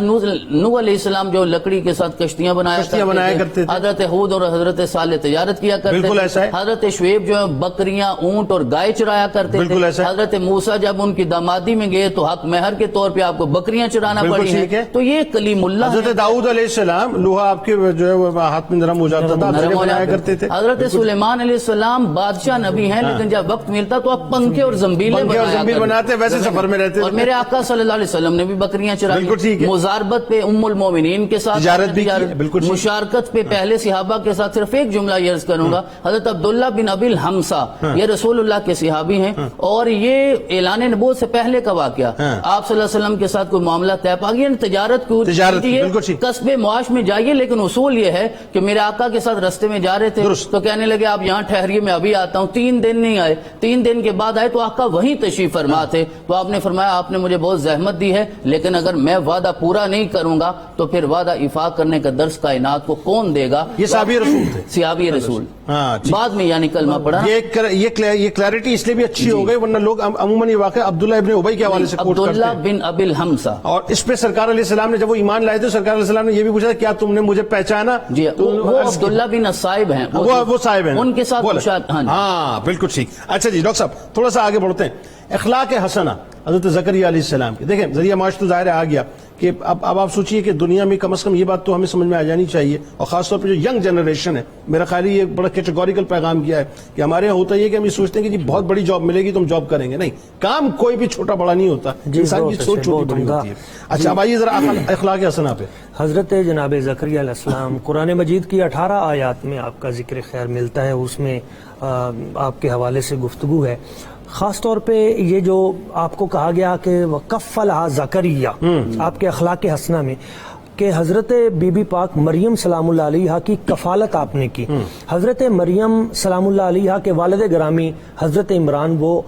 S5: نوح علیہ السلام جو لکڑی کے ساتھ کشتیاں بنایا کرتے تھے, حضرت ہود اور حضرت صالح تجارت کیا کرتے تھے, حضرت شعیب جو بکریاں, اونٹ اور گائے چرایا کرتے تھے, حضرت موسیٰ جب ان کی دامادی میں گئے تو حق مہر کے طور پہ آپ کو بکریاں چرانا پڑی ہیں. تو یہ کلیم اللہ.
S3: حضرت داؤد علیہ السلام لوہا آپ کے جو ہے ہاتھ میں نرم ہو جاتا تھا, بنایا کرتے تھے.
S5: حضرت سلیمان علیہ السلام بادشاہ نبی ہیں, لیکن جب وقت ملتا تو آپ پنکھے اور زنبیلیں
S3: بناتے, ویسے سفر میں رہتے.
S5: اور میرے آقا صلی اللہ علیہ وسلم نے بھی بکریاں چرائی. مزاربت پہ ام المومنین کے ساتھ مشارکت پہ پہلے صحابہ کے ساتھ صرف ایک جملہ یہ عرض کروں گا. حضرت عبداللہ بن ابی الحمصہ یہ رسول اللہ کے صحابی ہیں, اور یہ اعلان نبوت سے پہلے کا واقعہ. آپ صلی اللہ علیہ وسلم کے ساتھ کوئی معاملہ طے پا گیا, تجارت کی قصبے معاش میں جائیے, لیکن اصول یہ ہے کہ میرے آقا کے ساتھ رستے میں جا رہے تھے تو کہنے لگے آپ یہاں ٹھہریے, میں ابھی آتا ہوں. 3 دن نہیں آئے, 3 دن کے بعد آئے تو آقا وہیں تشریف فرما تھے. تو آپ نے فرمایا آپ نے مجھے بہت زحمت دی ہے, لیکن اگر میں وعدہ پورا نہیں کروں گا تو پھر وعدہ افاق کرنے کا درس کائنات کو کون دے گا.
S3: یہ صحابی رسول تھے,
S5: صحابی رسول بعد میں یعنی کلمہ پڑھا.
S3: یہ کلیرٹی اس لیے بھی اچھی ہو گئی, ورنہ لوگ عموماً یہ واقعہ عبداللہ ابن ابی کے حوالے سے کوٹ کرتے ہیں.
S5: عبداللہ بن ابی الحمصہ,
S3: اور اس پہ سرکار علیہ السلام نے جب وہ ایمان لائے تھے سرکار علیہ السلام نے یہ بھی پوچھا تھا کیا تم نے مجھے پہچانا.
S5: جی وہ عبداللہ بن الصائب ہیں,
S3: وہ صاحب ہیں,
S5: ان کے ساتھ.
S3: ہاں بالکل ٹھیک. اچھا جی ڈاکٹر صاحب تھوڑا سا آگے بڑھتے ہیں. اخلاق حسنہ حضرت زکریا علیہ السلام کے, دیکھیں ذریعہ معاش تو ظاہر آ گیا, کہ اب آپ سوچئے کہ دنیا میں کم از کم یہ بات تو ہمیں سمجھ میں آ جانی چاہیے، اور خاص طور پہ جو ینگ جنریشن ہے، میرا خیال ہے یہ بڑا کیٹیگوریکل پیغام کیا ہے کہ ہمارے یہاں ہوتا یہ کہ ہم یہ سوچتے ہیں کہ جی بہت بڑی جاب ملے گی تو ہم جاب کریں گے. نہیں، کام کوئی بھی چھوٹا بڑا نہیں ہوتا، انسان کی سوچ چھوٹی بڑی ہوتی ہے. اچھا اب آئیے ذرا اخلاق حسنہ پہ.
S6: حضرت جناب زکریا علیہ السلام قرآن مجید کی 18 آیات میں آپ کا ذکر خیر ملتا ہے، اس میں آپ کے حوالے سے گفتگو ہے. خاص طور پہ یہ جو آپ کو کہا گیا کہ وَكَفَّلَهَا زکریا، آپ کے اخلاق حسنہ میں کہ حضرت بی بی پاک مریم سلام اللہ علیہا کی کفالت آپ نے کی. حضرت مریم سلام اللہ علیہا کے والد گرامی حضرت عمران وہ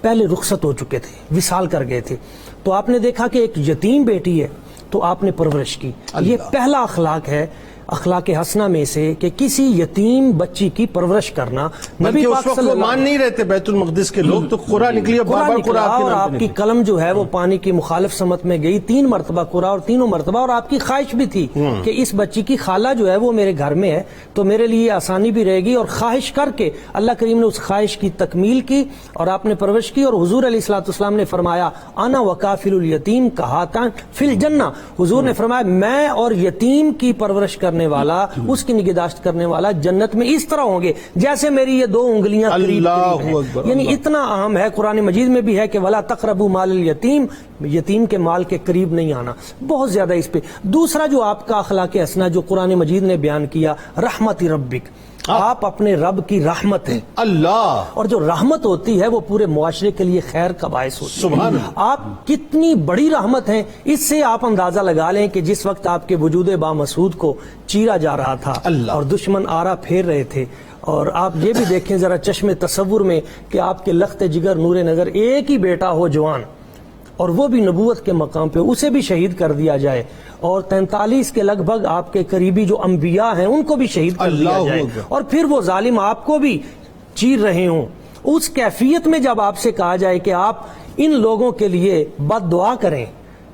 S6: پہلے رخصت ہو چکے تھے، وصال کر گئے تھے، تو آپ نے دیکھا کہ ایک یتیم بیٹی ہے تو آپ نے پرورش کی. یہ پہلا اخلاق ہے اخلاق حسنہ میں سے کہ کسی یتیم بچی کی پرورش کرنا. نبی پاک صلی اللہ
S3: مان نہیں رہتے بیت المقدس کے لوگ، تو قرآن نکلی
S6: اور آپ کی قلم جو ہے وہ پانی کی مخالف سمت میں گئی 3 مرتبہ قرآن، اور تینوں مرتبہ، اور آپ کی خواہش بھی تھی کہ اس بچی کی خالہ جو ہے وہ میرے گھر میں ہے تو میرے لیے آسانی بھی رہے گی، اور خواہش کر کے اللہ کریم نے اس خواہش کی تکمیل کی اور آپ نے پرورش کی. اور حضور علیہ الصلوۃ والسلام نے فرمایا انا وکافل الیتیم کہاتان فی الجنہ، حضور نے فرمایا میں اور یتیم کی پرورش کرنے والا، اس کی نگہداشت کرنے والا جنت میں اس طرح ہوں گے جیسے میری یہ 2 انگلیاں قریب ہیں. یعنی اتنا اہم ہے. قرآن مجید میں بھی ہے کہ ولا تقربوا مال الیتیم، یتیم کے مال کے قریب نہیں آنا. بہت زیادہ اس پہ. دوسرا جو آپ کا اخلاق حسنہ جو قرآن مجید نے بیان کیا، رحمت ربک، آپ اپنے رب کی رحمت ہیں اللہ، اور جو رحمت ہوتی ہے وہ پورے معاشرے کے لیے خیر کا باعث ہوتی ہے. سبحان اللہ. آپ کتنی بڑی رحمت ہیں، اس سے آپ اندازہ لگا لیں کہ جس وقت آپ کے وجود بامسعود کو چیرا جا رہا تھا اور دشمن آرا پھیر رہے تھے، اور آپ یہ بھی دیکھیں ذرا چشم تصور میں کہ آپ کے لخت جگر نور نگر ایک ہی بیٹا ہو جوان، اور وہ بھی نبوت کے مقام پہ، اسے بھی شہید کر دیا جائے، اور 43 کے لگ بھگ آپ کے قریبی جو انبیاء ہیں ان کو بھی شہید کر دیا جائے، اور پھر وہ ظالم آپ کو بھی چیر رہے ہوں. اس کیفیت میں جب آپ سے کہا جائے کہ آپ ان لوگوں کے لیے بد دعا کریں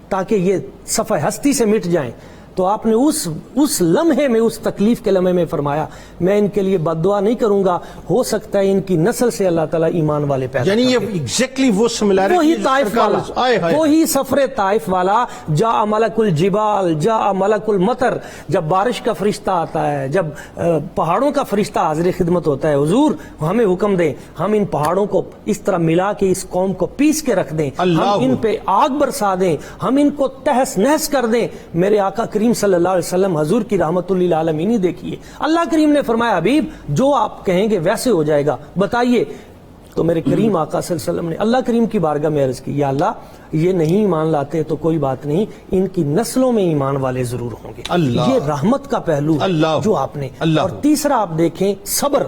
S6: تاکہ یہ صفحہ ہستی سے مٹ جائیں، تو آپ نے اس لمحے میں، اس تکلیف کے لمحے میں فرمایا میں ان کے لیے بد دعا نہیں کروں گا، ہو سکتا ہے ان کی نسل سے اللہ تعالیٰ ایمان والے پیدا کرے.
S3: یعنی یہ ایگزیکٹلی وہ سملیرٹی،
S6: وہی طائف والا، وہی سفر طائف والا، جاء ملک الجبال جاء ملک المطر، جب بارش کا فرشتہ آتا ہے، جب پہاڑوں کا فرشتہ حاضر خدمت ہوتا ہے، حضور ہمیں حکم دیں ہم ان پہاڑوں کو اس طرح ملا کے اس قوم کو پیس کے رکھ دیں، ہم ان پہ آگ برسا دیں، ہم ان کو تہس نہس کر دیں. میرے آقا کریم صلی اللہ علیہ وسلم حضور کی رحمت للعالمین ہی دیکھیے، اللہ کریم نے فرمایا حبیب جو آپ کہیں گے ویسے ہو جائے گا، بتائیے. تو میرے کریم آقا صلی اللہ علیہ وسلم نے اللہ کریم کی بارگاہ میں عرض کی، یا اللہ یہ نہیں ایمان لاتے تو کوئی بات نہیں، ان کی نسلوں میں ایمان والے ضرور ہوں گے. یہ رحمت کا پہلو جو آپ نے. اور تیسرا آپ دیکھیں صبر،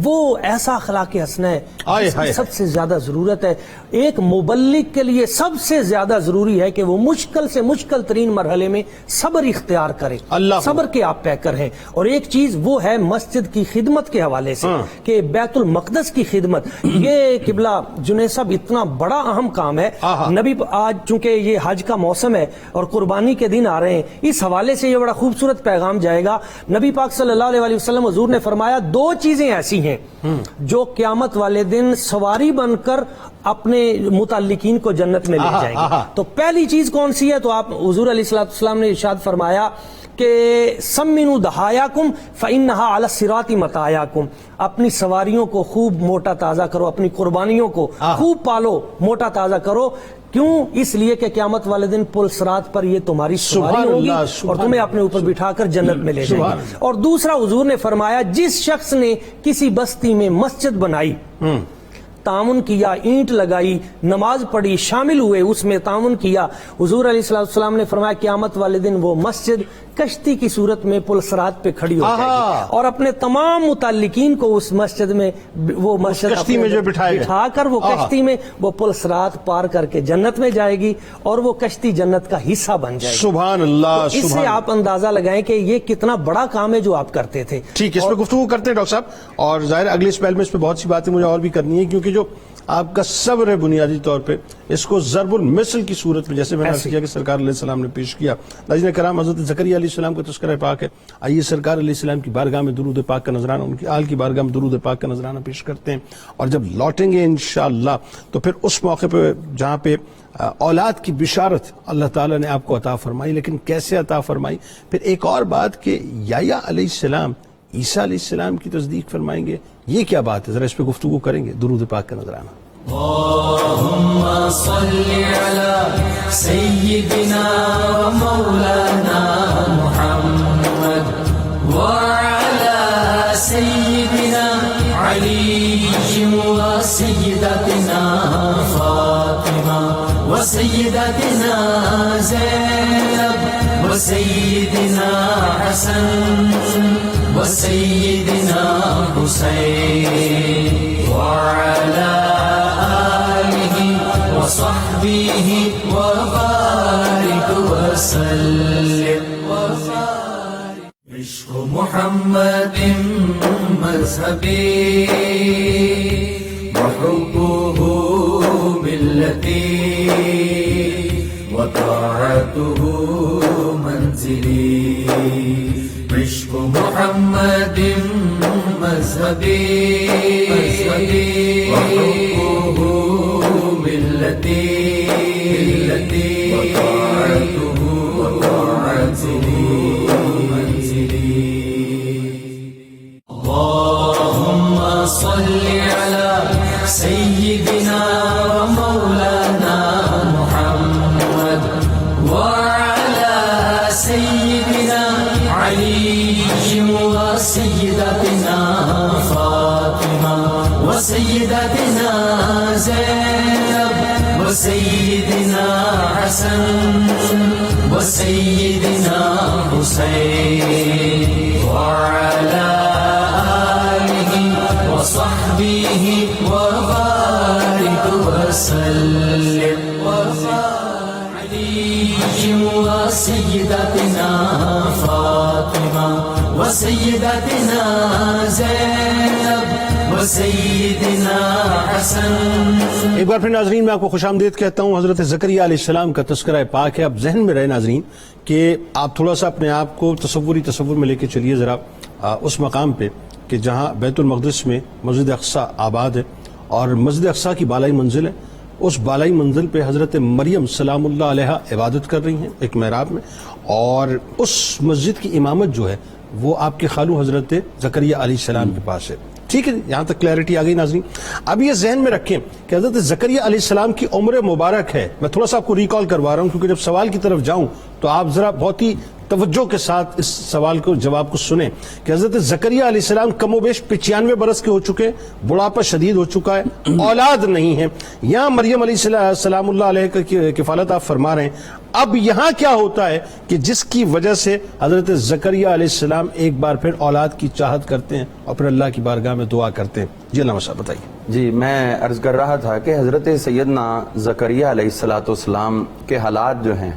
S6: وہ ایسا اخلاق حسنہ ہے جس کی سب سے زیادہ ضرورت ہے. ایک مبلغ کے لیے سب سے زیادہ ضروری ہے کہ وہ مشکل سے مشکل ترین مرحلے میں صبر اختیار کرے. صبر کے آپ پیکر ہیں. اور ایک چیز وہ ہے مسجد کی خدمت کے حوالے سے کہ بیت المقدس کی خدمت، یہ قبلہ جنید صاحب اتنا بڑا اہم کام ہے. نبی آج چونکہ یہ حج کا موسم ہے اور قربانی کے دن آ رہے ہیں، اس حوالے سے یہ بڑا خوبصورت پیغام جائے گا. نبی پاک صلی اللہ علیہ وسلم حضور نے فرمایا 2 چیزیں ایسی ہیں جو قیامت والے دن سواری بن کر اپنے متعلقین کو جنت میں لے جائیں گے. تو پہلی چیز کون سی ہے؟ تو آپ حضور علیہ السلام نے ارشاد فرمایا کہ سمنوا دہایاکم فإنہا علی الصراط متاعکم، اپنی سواریوں کو خوب موٹا تازہ کرو، اپنی قربانیوں کو خوب پالو، موٹا تازہ کرو. کیوں؟ اس لیے کہ قیامت والے دن پل صراط پر یہ تمہاری سواری ہوگی اور تمہیں اپنے اوپر بٹھا کر جنت میں لے جائیں گے. اور دوسرا حضور نے فرمایا جس شخص نے کسی بستی میں مسجد بنائی، تعاون کیا، اینٹ لگائی، نماز پڑھی، شامل ہوئے، اس میں تعاون کیا، حضور علیہ السلام نے فرمایا قیامت والے دن وہ مسجد کشتی کی صورت میں پل صراط پہ کھڑی ہو جائے گی اور اپنے تمام متعلقین کو اس مسجد میں، وہ مسجد
S3: کشتی میں جو
S6: بٹھا کر وہ کشتی میں وہ پل صراط پار کر کے جنت میں جائے گی اور وہ کشتی جنت کا حصہ بن جائے گی.
S3: سبحان اللہ.
S6: اس سے آپ اندازہ لگائیں کہ یہ کتنا بڑا کام ہے جو آپ کرتے تھے.
S3: ٹھیک ہے، اس پہ گفتگو کرتے ہیں ڈاکٹر صاحب، اور ظاہر اگلے اسپیل میں اس پہ بہت سی باتیں مجھے اور بھی کرنی ہے، کیونکہ جو آپ کا صبر ہے بنیادی طور پہ، اس کو ضرب المثل کی صورت میں، جیسے میں نے عرض کیا کہ سرکار علیہ السلام نے پیش کیا۔ ناظرین کرام، حضرت زکریا علیہ السلام کا تذکرہ پاک ہے، آئیے سرکار علیہ السلام کی بارگاہ میں درود پاک کا نذرانہ، ان کی آل کی بارگاہ میں درود پاک کا نذرانہ پیش کرتے ہیں، اور جب لوٹیں گے انشاءاللہ تو پھر اس موقع پہ جہاں پہ اولاد کی بشارت اللہ تعالیٰ نے آپ کو عطا فرمائی، لیکن کیسے عطا فرمائی؟ پھر ایک اور بات کہ یحییٰ علیہ السلام عیسیٰ علیہ السلام کی تصدیق فرمائیں گے، یہ کیا بات ہے؟ ذرا اس پہ گفتگو کریں گے، درود پاک کا نذرانہ۔
S2: اللهم صل على سيدنا ومولانا محمد وعلى سيدنا علي وسيدتنا فاطمة وسيدتنا زينب وسيدنا حسن وسيدنا حسين وعلى آله وصحبه وبارك وسلم عشق محمد مذهبي وحبه ملتي وطاعته منزلي عشق محمد مذهبي وحبه ملتي وطاعته منزلي اللهم صل على سيدنا ومولانا محمد وعلى سيدنا علي وسيدتنا فاطمة وسيدتنا زينب وسيدنا حسن وسيدنا حسين وعلى آله وصحبه وبارك وسلم علي وسيدتنا فاطمة وسيدتنا زينب وسيدنا حسن۔
S3: ایک بار پھر ناظرین میں آپ کو خوش آمدید کہتا ہوں۔ حضرت زکریا علیہ السلام کا تذکرہ پاک ہے۔ اب ذہن میں رہے ناظرین کہ آپ تھوڑا سا اپنے آپ کو تصور میں لے کے چلیے ذرا اس مقام پہ کہ جہاں بیت المقدس میں مسجد اقصی آباد ہے اور مسجد اقصی کی بالائی منزل ہے، اس بالائی منزل پہ حضرت مریم سلام اللہ علیہ عبادت کر رہی ہیں ایک محراب میں، اور اس مسجد کی امامت جو ہے وہ آپ کے خالو حضرت زکریا علیہ السلام کے پاس ہے۔ ٹھیک ہے، یہاں تک کلیئرٹی آ گئی ناظرین۔ اب یہ ذہن میں رکھیں کہ حضرت زکریا علیہ السلام کی عمر مبارک ہے، میں تھوڑا سا آپ کو ریکال کروا رہا ہوں کیونکہ جب سوال کی طرف جاؤں تو آپ ذرا بہت ہی توجہ کے ساتھ اس سوال کو جواب کو سنیں کہ حضرت زکریا علیہ السلام کم و بیش 95 برس کے ہو چکے، بڑھاپا شدید ہو چکا ہے، اولاد نہیں ہے۔ یہاں مریم علیہ السلام اللہ علیہ کی کفالت آپ فرما رہے ہیں۔ اب یہاں کیا ہوتا ہے کہ جس کی وجہ سے حضرت زکریا علیہ السلام ایک بار پھر اولاد کی چاہت کرتے ہیں اور پھر اللہ کی بارگاہ میں دعا کرتے ہیں؟ جی علامہ صاحب بتائیے۔
S4: جی میں عرض کر رہا تھا کہ حضرت سیدنا زکریا علیہ السلام کے حالات جو ہیں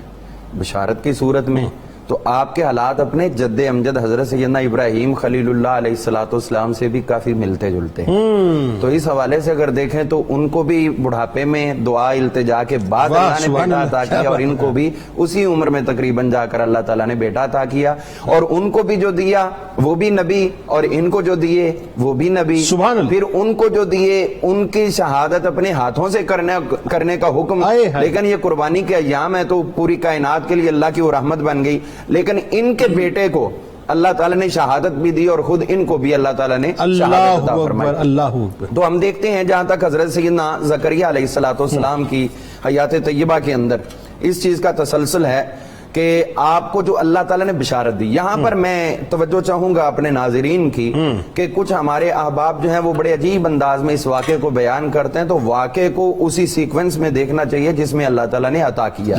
S4: بشارت کی صورت میں، تو آپ کے حالات اپنے جد امجد حضرت سیدنا ابراہیم خلیل اللہ علیہ السلام سے بھی کافی ملتے جلتے ہیں۔ تو اس حوالے سے اگر دیکھیں تو ان کو بھی بڑھاپے میں دعا التجا کے بعد اللہ نے بیٹا عطا کیا، اور ان کو بھی اسی عمر میں تقریباً جا کر اللہ تعالیٰ نے بیٹا عطا کیا، اور ان کو بھی جو دیا وہ بھی نبی، اور ان کو جو دیے وہ بھی نبی، پھر ان کو جو دیے ان کی شہادت اپنے ہاتھوں سے کرنے کا حکم، لیکن یہ قربانی کے ایام ہے تو پوری کائنات کے لیے اللہ کی وہ رحمت بن گئی، لیکن ان کے بیٹے کو اللہ تعالیٰ نے شہادت بھی دی اور خود ان کو بھی اللہ تعالیٰ نے شہادت عطا فرمائی۔ تو ہم دیکھتے ہیں جہاں تک حضرت سیدنا زکریا علیہ السلام کی حیات طیبہ کے اندر اس چیز کا تسلسل ہے کہ آپ کو جو اللہ تعالیٰ نے بشارت دی۔ یہاں پر میں توجہ چاہوں گا اپنے ناظرین کی کہ کچھ ہمارے احباب جو ہیں وہ بڑے عجیب انداز میں اس واقعے کو بیان کرتے ہیں، تو واقعے کو اسی سیکوینس میں دیکھنا چاہیے جس میں اللہ تعالیٰ نے عطا کیا۔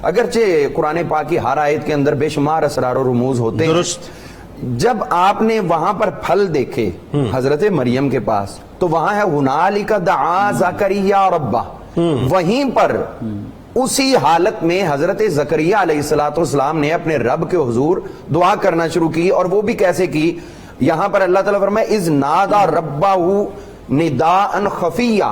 S4: اگرچہ قرآن پاک کی ہر آیت کے اندر بے شمار اسرار و رموز ہوتے ہیں، جب آپ نے وہاں پر پھل دیکھے حضرت مریم کے پاس تو وہاں ہے ہنالک دعا زکریا ربہ، وہیں پر اسی حالت میں حضرت زکریا علیہ السلام نے اپنے رب کے حضور دعا کرنا شروع کی، اور وہ بھی کیسے کی؟ یہاں پر اللہ تعالیٰ فرمائے اذ نادا ربہ نداءن خفیہ،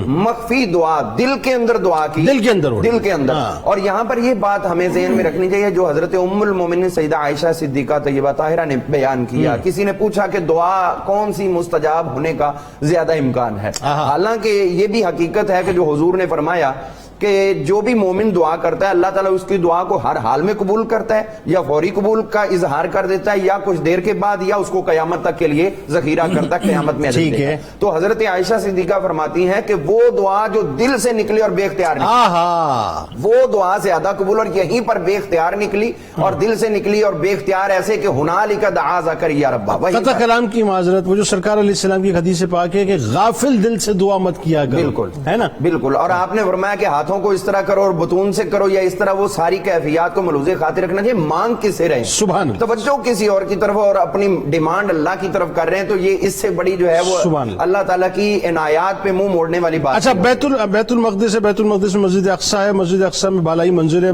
S4: مخفی دعا، دل کے اندر دعا کی،
S3: دل کے اندر ہو رہی ہے۔
S4: دل کے اندر۔ اور یہاں پر یہ بات ہمیں ذہن میں رکھنی چاہیے جو حضرت ام المومنین سیدہ عائشہ صدیقہ طیبہ طاہرہ نے بیان کیا، کسی نے پوچھا کہ دعا کون سی مستجاب ہونے کا زیادہ امکان ہے؟ حالانکہ یہ بھی حقیقت ہے کہ جو حضور نے فرمایا کہ جو بھی مومن دعا کرتا ہے اللہ تعالیٰ اس کی دعا کو ہر حال میں قبول کرتا ہے، یا فوری قبول کا اظہار کر دیتا ہے، یا کچھ دیر کے بعد، یا اس کو قیامت تک کے لیے ذخیرہ کرتا ہے، قیامت میں
S3: ٹھیک ہے۔
S4: تو حضرت عائشہ صدیقہ فرماتی ہیں کہ وہ دعا جو دل سے نکلی اور بے اختیار نکلی، وہ دعا زیادہ قبول، اور یہیں پر بے اختیار نکلی اور دل سے نکلی اور بے اختیار ایسے کہ ہنالک دعا زکریا ربہ۔
S3: قطع کلام کی معذرت، وہ جو سرکار علیہ السلام کی حدیث پاک ہے کہ غافل دل سے دعا مت کیا کرو،
S4: بالکل
S3: ہے نا؟
S4: بالکل۔ اور آپ نے فرمایا کہ ہاتھوں کو اس طرح کرو اور بطون سے کرو یا اس طرح، وہ ساری کیفیات کو ملوز خاطر رکھنا چاہیے۔ مانگ کس سے رہے،
S3: سبحان اللہ،
S4: توجہ کسی اور کی طرف اور اپنی ڈیمانڈ اللہ کی طرف کر رہے ہیں، تو یہ اس سے بڑی جو ہے وہ اللہ تعالیٰ کی عنایات پہ منہ موڑنے والی بات۔
S3: اچھا، بیت المقدس ہے، بیت المقدس میں مسجد اقصیٰ ہے، مسجد اقصیٰ میں بالائی منزل ہے،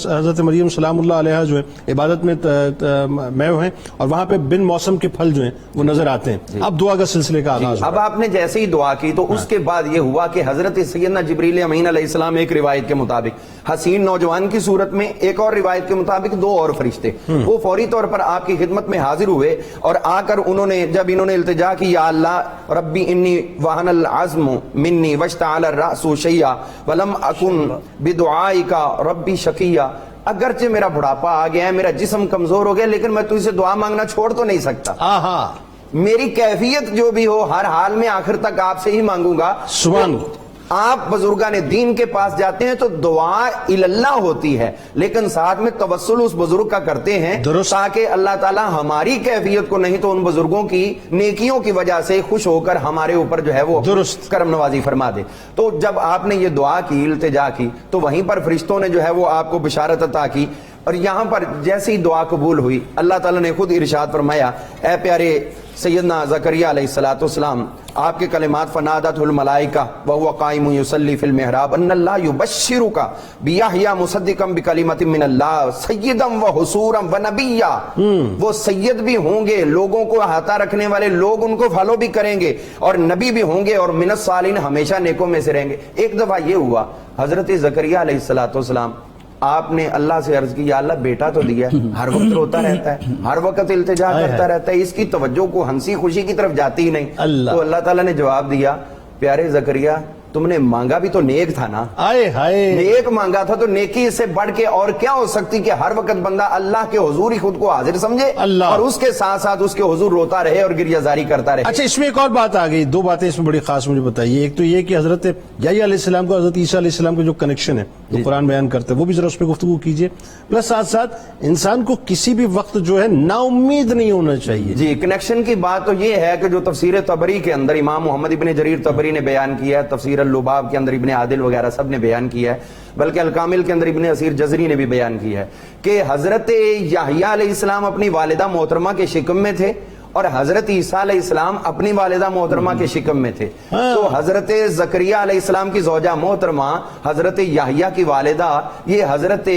S3: حضرت مریم سلام اللہ علیہا جو ہے عبادت میں میو ہیں، اور وہاں پہ بن موسم کے پھل جو ہیں وہ نظر آتے ہیں۔ اب دعا کا سلسلے کا آغاز۔
S4: اب آپ نے جیسے ہی دعا کی تو اس کے بعد یہ ہوا کہ حضرت سیدنا جبریل امین علیہ السلام، ایک روایت کے مطابق حسین نوجوان کی صورت میں، ایک اور روایت کے مطابق 2 اور فرشتے، وہ فوری طور پر آپ کی خدمت میں حاضر ہوئے، اور آ کر جب انہوں نے التجا کی، یا اللہ ربی انی وہن العزم منی واشتعل الرأس شیئا ولم اکن بدعائک ربی شقیا، اگرچہ میرا بڑھاپا آ گیا ہے، میرا جسم کمزور ہو گیا، لیکن میں تجھ سے دعا مانگنا چھوڑ تو نہیں سکتا، میری کیفیت جو بھی ہو ہر حال میں آخر تک آپ سے ہی مانگوں گا۔
S3: سبحان
S4: آپ بزرگان دین کے پاس جاتے ہیں تو دعا اللہ ہوتی ہے، لیکن ساتھ میں توسل اس بزرگ کا کرتے ہیں تاکہ اللہ تعالیٰ ہماری کیفیت کو نہیں تو ان بزرگوں کی نیکیوں کی وجہ سے خوش ہو کر ہمارے اوپر جو ہے وہ کرم نوازی فرما دے۔ تو جب آپ نے یہ دعا کی، التجا کی، تو وہیں پر فرشتوں نے جو ہے وہ آپ کو بشارت عطا کی، اور یہاں پر جیسی دعا قبول ہوئی اللہ تعالیٰ نے خود ارشاد فرمایا، اے پیارے سیدنا زکریا علیہ السلام، آپ کے کلمات فنادت الملائکہ وہو قائم یصلی فی المحراب ان اللہ یبشرک بیحییٰ مصدقا بکلمۃ من اللہ سیدا وحصورا ونبیا، وہ سید بھی ہوں گے، لوگوں کو احاطہ رکھنے والے، لوگ ان کو فالو بھی کریں گے، اور نبی بھی ہوں گے، اور من الصالحین، ہمیشہ نیکوں میں سے رہیں گے۔ ایک دفعہ یہ ہوا، حضرت زکریا علیہ السلام آپ نے اللہ سے عرض کی، یا اللہ بیٹا تو دیا ہے، ہر وقت روتا رہتا ہے، ہر وقت التجا کرتا رہتا ہے، اس کی توجہ کو ہنسی خوشی کی طرف جاتی ہی نہیں۔ تو اللہ تعالیٰ نے جواب دیا، پیارے زکریا تم نے مانگا بھی تو نیک تھا نا، نیک مانگا تھا، تو نیکی اس سے بڑھ کے اور کیا ہو سکتی کہ ہر وقت بندہ اللہ کے حضور ہی خود کو حاضر سمجھے اور اس کے ساتھ ساتھ اس کے حضور روتا رہے اور گریہ زاری کرتا رہے۔
S3: اچھا، اس میں ایک اور بات آ گئی، 2 باتیں اس میں بڑی خاص مجھے بتائیے۔ ایک تو یہ کہ حضرت یحییٰ علیہ السلام کو حضرت عیسیٰ علیہ السلام کا جو کنیکشن ہے جو قرآن بیان کرتے ہیں، وہ بھی ذرا اس پہ گفتگو کیجئے، پلس ساتھ ساتھ انسان کو کسی بھی وقت جو ہے نا امید نہیں ہونا چاہیے۔
S4: جی، کنیکشن کی بات تو یہ ہے کہ جو تفسیر طبری کے اندر امام محمد ابن جریر طبری نے بیان کیا ہے، تفسیر اللباب کے اندر ابن عادل وغیرہ سب نے بیان کیا ہے، بلکہ الکامل کے اندر ابن اسیر جزری نے بھی بیان کیا ہے کہ حضرت یحییٰ علیہ السلام اپنی والدہ محترمہ کے شکم میں تھے، اور حضرت عیسیٰ علیہ السلام اپنی والدہ محترمہ کے شکم میں تھے۔ تو حضرت زکریا علیہ السلام کی زوجہ محترمہ حضرت یحییٰ کی والدہ یہ حضرت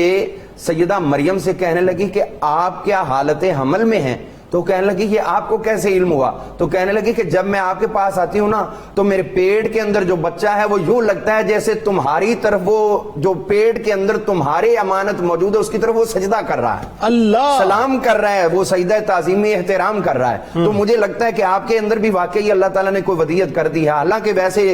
S4: سیدہ مریم سے کہنے لگی کہ آپ کیا حالت حمل میں ہیں؟ تو کہنے لگی کہ آپ کو کیسے علم ہوا؟ تو کہنے لگی کہ جب میں آپ کے پاس آتی ہوں نا تو میرے پیٹ کے اندر جو بچہ ہے وہ یوں لگتا ہے جیسے تمہاری طرف، وہ جو پیٹ کے اندر تمہارے امانت موجود ہے اس کی طرف وہ سجدہ کر رہا ہے، اللہ سلام کر رہا ہے، وہ سجدہ تعظیمی احترام کر رہا ہے۔ تو مجھے لگتا ہے کہ آپ کے اندر بھی واقعی اللہ تعالیٰ نے کوئی ودیت کر دی ہے، حالانکہ ویسے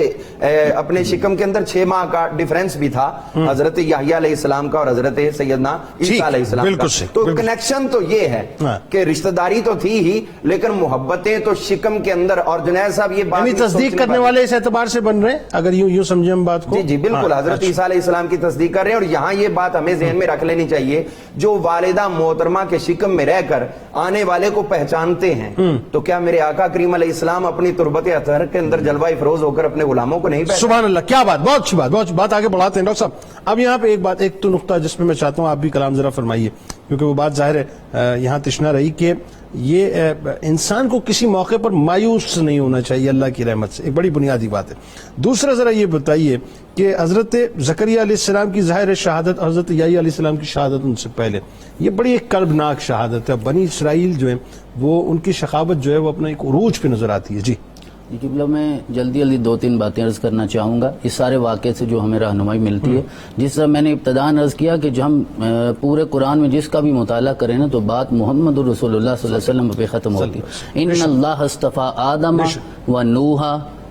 S4: اپنے شکم کے اندر 6 ماہ کا ڈیفرنس بھی تھا حضرت یحییٰ علیہ السلام کا اور حضرت سیدنا عیسیٰ علیہ السلام کا۔ تو کنیکشن تو یہ ہے کہ رشتہ داری تو تھی ہی، لیکن محبتیں تو شکم کے اندر۔ اور جنید صاحب یہ بات
S3: تصدیق کرنے والے اس اعتبار سے بن رہے ہیں، اگر یوں سمجھیں ہم بات کو۔
S4: جی بالکل، حضرت عیسیٰ علیہ السلام کی تصدیق کر رہے ہیں، اور یہاں یہ بات ہمیں ذہن میں رکھ لینی چاہیے، جو والدہ محترمہ کے شکم میں رہ کر آنے والے کو پہچانتے ہیں، تو کیا میرے آقا کریم علیہ السلام اپنی تربت اطہر کے اندر جلوہ افروز ہو کر اپنے غلاموں کو نہیں پہچانتے؟
S3: سبحان اللہ، کیا بات، بہت اچھی بات، بات آگے بڑھاتے ہیں ڈاکٹر صاحب۔ اب یہاں پہ ایک تو نقطہ جس میں میں چاہتا ہوں آپ بھی کلام ذرا فرمائیے، کیونکہ وہ بات ظاہر ہے یہاں تشنا رہی کہ یہ انسان کو کسی موقع پر مایوس نہیں ہونا چاہیے اللہ کی رحمت سے، ایک بڑی بنیادی بات ہے۔ دوسرا ذرا یہ بتائیے کہ حضرت زکریا علیہ السلام کی ظاہر شہادت، حضرت یحییٰ علیہ السلام کی شہادت ان سے پہلے، یہ بڑی ایک کربناک شہادت ہے۔ بنی اسرائیل جو ہے وہ ان کی شخاوت جو ہے وہ اپنا ایک عروج پہ نظر آتی ہے۔ جی
S5: قبلہ میں جلدی 2-3 باتیں عرض کرنا چاہوں گا اس سارے واقعے سے جو ہمیں رہنمائی ملتی ہے. جس طرح میں نے ابتداً عرض کیا کہ جو ہم پورے قرآن میں جس کا بھی مطالعہ کریں نا تو بات محمد رسول اللہ صلی اللہ علیہ وسلم پہ ختم ہوتی ہے. ان اللہ اصطفیٰ آدم و نوح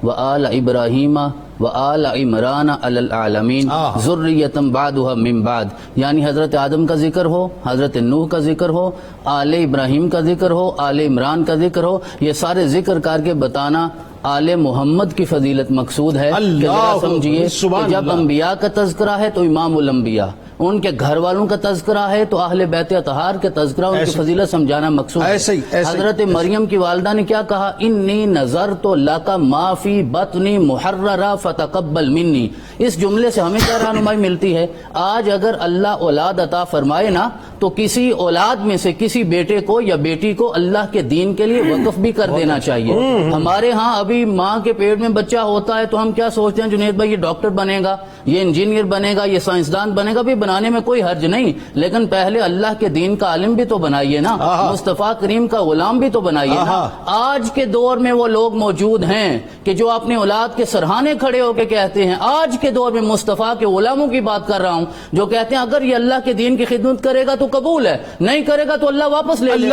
S5: و آل ابراہیم و آل عمران علی العالمین ذریۃ بعدها من بعد، یعنی حضرت آدم کا ذکر ہو، حضرت نوح کا ذکر ہو، آل ابراہیم کا ذکر ہو، آل عمران کا ذکر ہو، یہ سارے ذکر کر کے بتانا آل محمد کی فضیلت مقصود ہے. کہ ذرا سمجھیے کہ جب انبیاء کا تذکرہ ہے تو امام الانبیاء، ان کے گھر والوں کا تذکرہ ہے تو اہل بیت اطہار کا تذکرہ، ان کی فضیلت سمجھانا مقصود ہے. حضرت مریم کی والدہ نے کیا کہا؟ انی نظرت لک ما فی بطنی محررا فتقبل منی. اس جملے سے ہمیں کیا رہنمائی ملتی ہے؟ آج اگر اللہ اولاد عطا فرمائے نا تو کسی اولاد میں سے کسی بیٹے کو یا بیٹی کو اللہ کے دین کے لیے وقف بھی کر دینا چاہیے. ہمارے ہاں ابھی ماں کے پیٹ میں بچہ ہوتا ہے تو ہم کیا سوچتے ہیں جنید بھائی یہ ڈاکٹر بنے گا، یہ انجینئر بنے گا، یہ سائنسدان بنے گا. بھی بنانے میں کوئی حرج نہیں، لیکن پہلے اللہ کے دین کا عالم بھی تو بنائیے نا، مصطفیٰ کریم کا غلام بھی تو بنائیے نا. آج کے دور میں وہ لوگ موجود ہیں کہ جو اپنی اولاد کے سرہانے کھڑے ہو کے کہتے ہیں، آج کے دور میں مصطفیٰ کے غلاموں کی بات کر رہا ہوں، جو کہتے ہیں اگر یہ اللہ کے دین کی خدمت کرے گا تو قبول ہے، نہیں کرے گا تو اللہ واپس لے لے.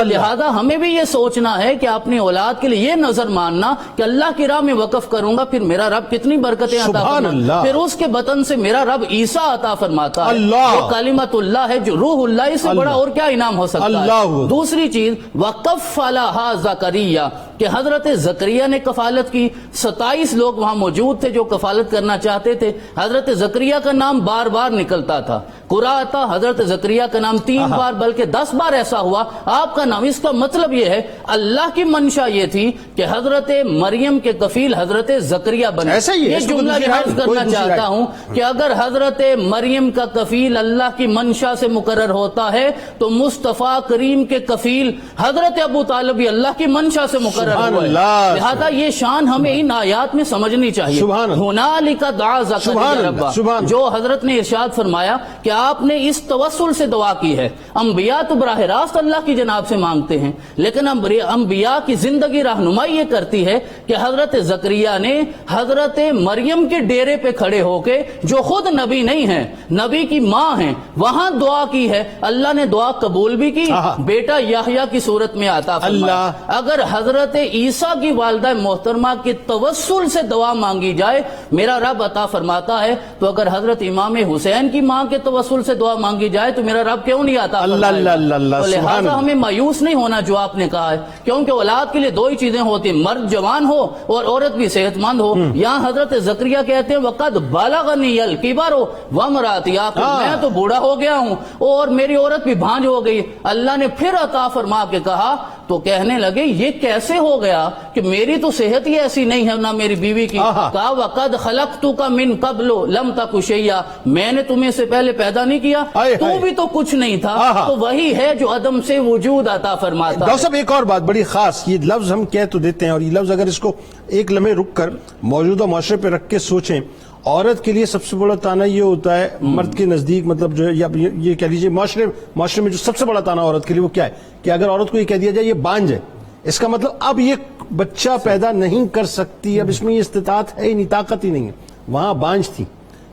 S5: لہذا ہمیں بھی یہ سوچنا ہے کہ اپنی اولاد کے لیے یہ نظر ماننا کہ اللہ کی راہ میں وقف کروں گا، پھر میرا رب کتنی برکتیں عطا فرماتا ہے. پھر اس کے بطن سے میرا رب عیسیٰ عطا فرماتا ہے، جو کلمت اللہ ہے، جو روح اللہ، اس سے بڑا اور کیا انعام ہو سکتا ہے. دوسری چیز وقف علیہ زکریا، کہ حضرت زکریا نے کفالت کی. 27 لوگ وہاں موجود تھے جو کفالت کرنا چاہتے تھے. حضرت زکریا کا نام بار بار نکلتا تھا. قرآن حضرت زکریا کا نام 3 بار بلکہ 10 بار ایسا ہوا آپ کا نام. اس کا مطلب یہ ہے اللہ کی منشا یہ تھی کہ حضرت مریم کے کفیل حضرت زکریا بنے. یہ جملہ عرض کرنا چاہتا ہوں کہ اگر حضرت مریم کا کفیل اللہ کی منشا سے مقرر ہوتا ہے تو مصطفیٰ کریم کے کفیل حضرت ابو طالب بھی اللہ کی منشا سے مقرر ہوئے. لہذا یہ شان ہمیں ان آیات میں سمجھنی چاہیے. ہنالک دعا زکریا ربہ، جو حضرت نے ارشاد فرمایا کہ آپ نے اس توسل سے دعا کی ہے. انبیاء تو براہ راست اللہ کی جناب سے مانگتے ہیں، لیکن انبیاء کی زندگی رہنمائی یہ کرتی ہے کہ حضرت زکریا نے حضرت مریم کے ڈیرے پہ کھڑے ہو کے، جو خود نبی نہیں ہیں، نبی کی ماں ہیں، وہاں دعا کی ہے. اللہ نے دعا قبول بھی کی، بیٹا یحییٰ کی صورت میں عطا فرمایا. اگر حضرت عیسیٰ کی والدہ محترمہ کے توسل سے دعا مانگی جائے میرا رب عطا فرماتا ہے، تو اگر حضرت امام حسین کی ماں کے توسل سے دعا مانگی جائے تو میرا رب کیوں نہیں عطا فرمائے؟ لہذا ہمیں مایوس نہیں ہونا جو آپ نے کہا ہے، کیونکہ اولاد کے لیے 2 ہی چیزیں ہوتی ہیں، مرد جوان ہو اور عورت بھی صحت مند ہو. یہاں حضرت زکریا کہتے ہیں وقد بلغنی الکبر وامراتی عاقر، میں تو بوڑھا ہو گیا ہوں اور میری عورت بھی بھانج ہو گئی. اللہ نے پھر عطا فرما کے کہا تو کہنے لگے یہ کیسے ہو گیا کہ میری تو صحت ہی ایسی نہیں ہے نہ میری بیوی کی. کہا وقد خلقتک من قبل لم تک شیئا، میں نے تمہیں سے پہلے پیدا نہیں کیا، تو بھی تو کچھ نہیں تھا. تو وہی ہے جو عدم سے وجود عطا فرماتا ہے.
S3: ڈاکٹر صاحب ایک اور بات بڑی خاص، یہ لفظ ہم کہہ تو دیتے ہیں اور یہ لفظ اگر اس کو ایک لمحے رک کر موجودہ معاشرے پہ رکھ کے سوچیں، عورت کے لیے سب سے بڑا تانا یہ ہوتا ہے مرد کے نزدیک، مطلب جو ہے یا یہ کہہ لیجیے معاشرے میں جو سب سے بڑا تانا عورت کے لیے وہ کیا ہے کہ اگر عورت کو یہ کہہ دیا جائے یہ بانجھ ہے، اس کا مطلب اب یہ بچہ پیدا نہیں کر سکتی، اب اس میں یہ استطاعت ہے ہی نہیں، طاقت ہی نہیں ہے. وہاں بانجھ تھی،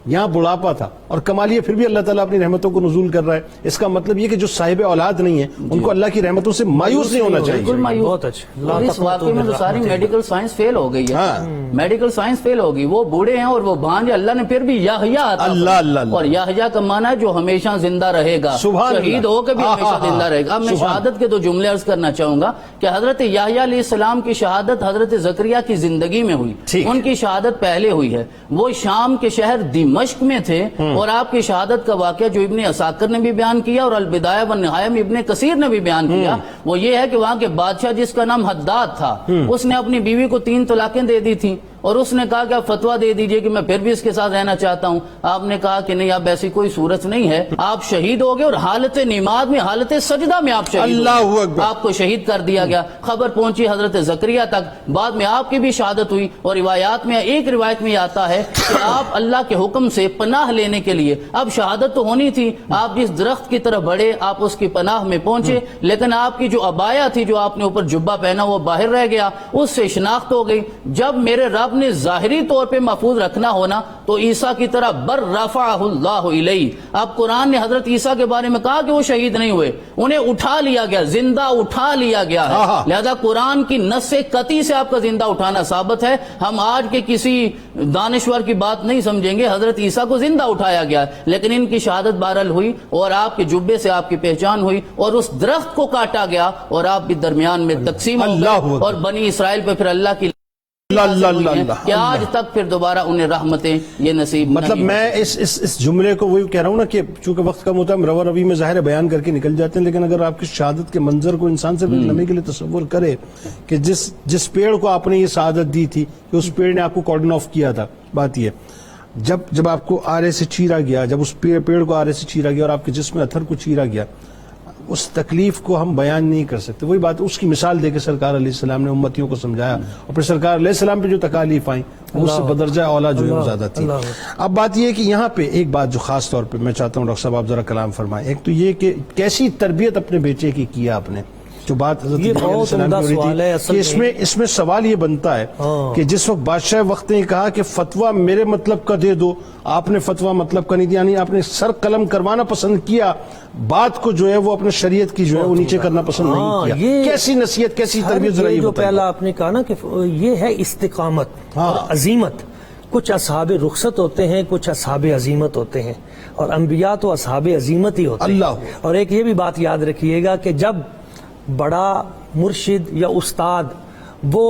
S3: یہاں بڑھاپا تھا، اور کمال یہ پھر بھی اللہ تعالیٰ اپنی رحمتوں کو نزول کر رہا ہے. اس کا مطلب یہ کہ جو صاحب اولاد نہیں ہیں ان کو اللہ کی رحمتوں سے مایوس نہیں ہونا چاہیے.
S5: بالکل مایوس. اور اس واقعے میں تو ساری میڈیکل سائنس فیل ہو گئی ہے. میڈیکل سائنس فیل ہوگی. وہ بوڑھے ہیں اور وہ بھانج، اللہ نے پھر بھی یحییٰ عطا فرمایا. اور یحییٰ کا معنی ہے جو ہمیشہ زندہ رہے گا، شہید ہو کے بھی ہمیشہ زندہ رہے گا. اب میں شہادت کے 2 جملے عرض کرنا چاہوں گا کہ حضرت یحییٰ علیہ السلام کی شہادت حضرت زکریا کی زندگی میں ہوئی. ان کی شہادت پہلے ہوئی ہے. وہ شام کے شہر دمشق میں تھے، اور آپ کی شہادت کا واقعہ جو ابن عساکر نے بھی بیان کیا اور البدایہ والنہایہ میں ابن کثیر نے بھی بیان کیا، وہ یہ ہے کہ وہاں کے بادشاہ جس کا نام حداد تھا، اس نے اپنی بیوی کو 3 طلاقیں دے دی تھیں اور اس نے کہا کہ آپ فتویٰ دے دیجئے کہ میں پھر بھی اس کے ساتھ رہنا چاہتا ہوں. آپ نے کہا کہ نہیں، اب ایسی کوئی صورت نہیں ہے، آپ شہید ہو گئے اور حالت نماز میں، حالت سجدہ میں آپ شہید
S3: اللہ
S5: ہو گئے.
S3: اکبر.
S5: آپ کو شہید کر دیا گیا. خبر پہنچی حضرت زکریا تک، بعد میں آپ کی بھی شہادت ہوئی. اور روایات میں، ایک روایت میں آتا ہے کہ آپ اللہ کے حکم سے پناہ لینے کے لیے، اب شہادت تو ہونی تھی، آپ جس درخت کی طرف بڑھے، آپ اس کی پناہ میں پہنچے، لیکن آپ کی جو عبایا تھی، جو آپ نے اوپر جبہ پہنا، وہ باہر رہ گیا، اس سے شناخت ہو گئی. جب میرے رب نے ظاہری طور پہ محفوظ رکھنا ہونا تو عیسیٰ کی طرح بر رفعہ اللہ الیہ. اب قرآن نے حضرت عیسیٰ کے بارے میں کہا کہ وہ شہید نہیں ہوئے، انہیں اٹھا لیا گیا، زندہ اٹھا لیا گیا ہے. لہذا قرآن کی نص قطعی سے آپ کا زندہ اٹھانا ثابت ہے. ہم آج کے کسی دانشور کی بات نہیں سمجھیں گے، حضرت عیسیٰ کو زندہ اٹھایا گیا ہے، لیکن ان کی شہادت بہرحال ہوئی اور آپ کے جبے سے آپ کی پہچان ہوئی اور اس درخت کو کاٹا گیا اور آپ بھی درمیان میں تقسیم ہو گئے اور بنی اسرائیل پہ پھر اللہ کی کہ آج تک پھر دوبارہ انہیں رحمتیں یہ نصیب.
S3: مطلب میں اس جملے کو وہی کہہ رہا ہوں نا کہ چونکہ وقت کم ہوتا ہے، ہم روا روی میں ظاہر بیان کر کے نکل جاتے ہیں، لیکن اگر آپ کی شہادت کے منظر کو انسان سے لمحے کے لیے تصور کرے کہ جس پیڑ کو آپ نے یہ سعادت دی تھی کہ اس پیڑ نے آپ کو کارڈن آف کیا تھا. بات یہ جب آپ کو آرے سے چیرا گیا، جب اس پیڑ کو آرے سے چیرا گیا اور آپ کے جسم اتھر کو چیرا گیا، اس تکلیف کو ہم بیان نہیں کر سکتے. وہی بات، اس کی مثال دے کے سرکار علیہ السلام نے امتیوں کو سمجھایا اور پھر سرکار علیہ السلام پہ جو تکالیف آئیں وہ اس سے بدرجہ اولا جو ہے وہ زیادہ تھی. اب بات یہ ہے کہ یہاں پہ ایک بات جو خاص طور پہ میں چاہتا ہوں ڈاکٹر صاحب آپ ذرا کلام فرمائیں. ایک تو یہ کہ کیسی تربیت اپنے بیٹے کی کیا آپ نے، جو بات حضرت علیہ السلام کی ہو رہی تھی کہ اس میں سوال یہ بنتا ہے کہ جس وقت بادشاہ وقت نے کہا کہ فتویٰ میرے مطلب کا دے دو، آپ نے فتویٰ مطلب کا نہیں دیا، یعنی آپ نے سر قلم کروانا پسند کیا، بات کو جو ہے وہ اپنے شریعت کی جو ہے وہ نیچے کرنا پسند نہیں کیا. کیسی نصیحت، کیسی تربیت ذرا یہ
S6: جو
S3: بتائیں.
S6: پہلا آپ نے کہا نا کہ یہ ہے استقامت اور عزیمت. کچھ اصحاب رخصت ہوتے ہیں، کچھ اصحاب عزیمت ہوتے ہیں، اور انبیاء تو اصحاب عزیمت ہی ہوتے ہیں. اور ایک یہ بھی بات یاد رکھیے گا کہ جب بڑا مرشد یا استاد وہ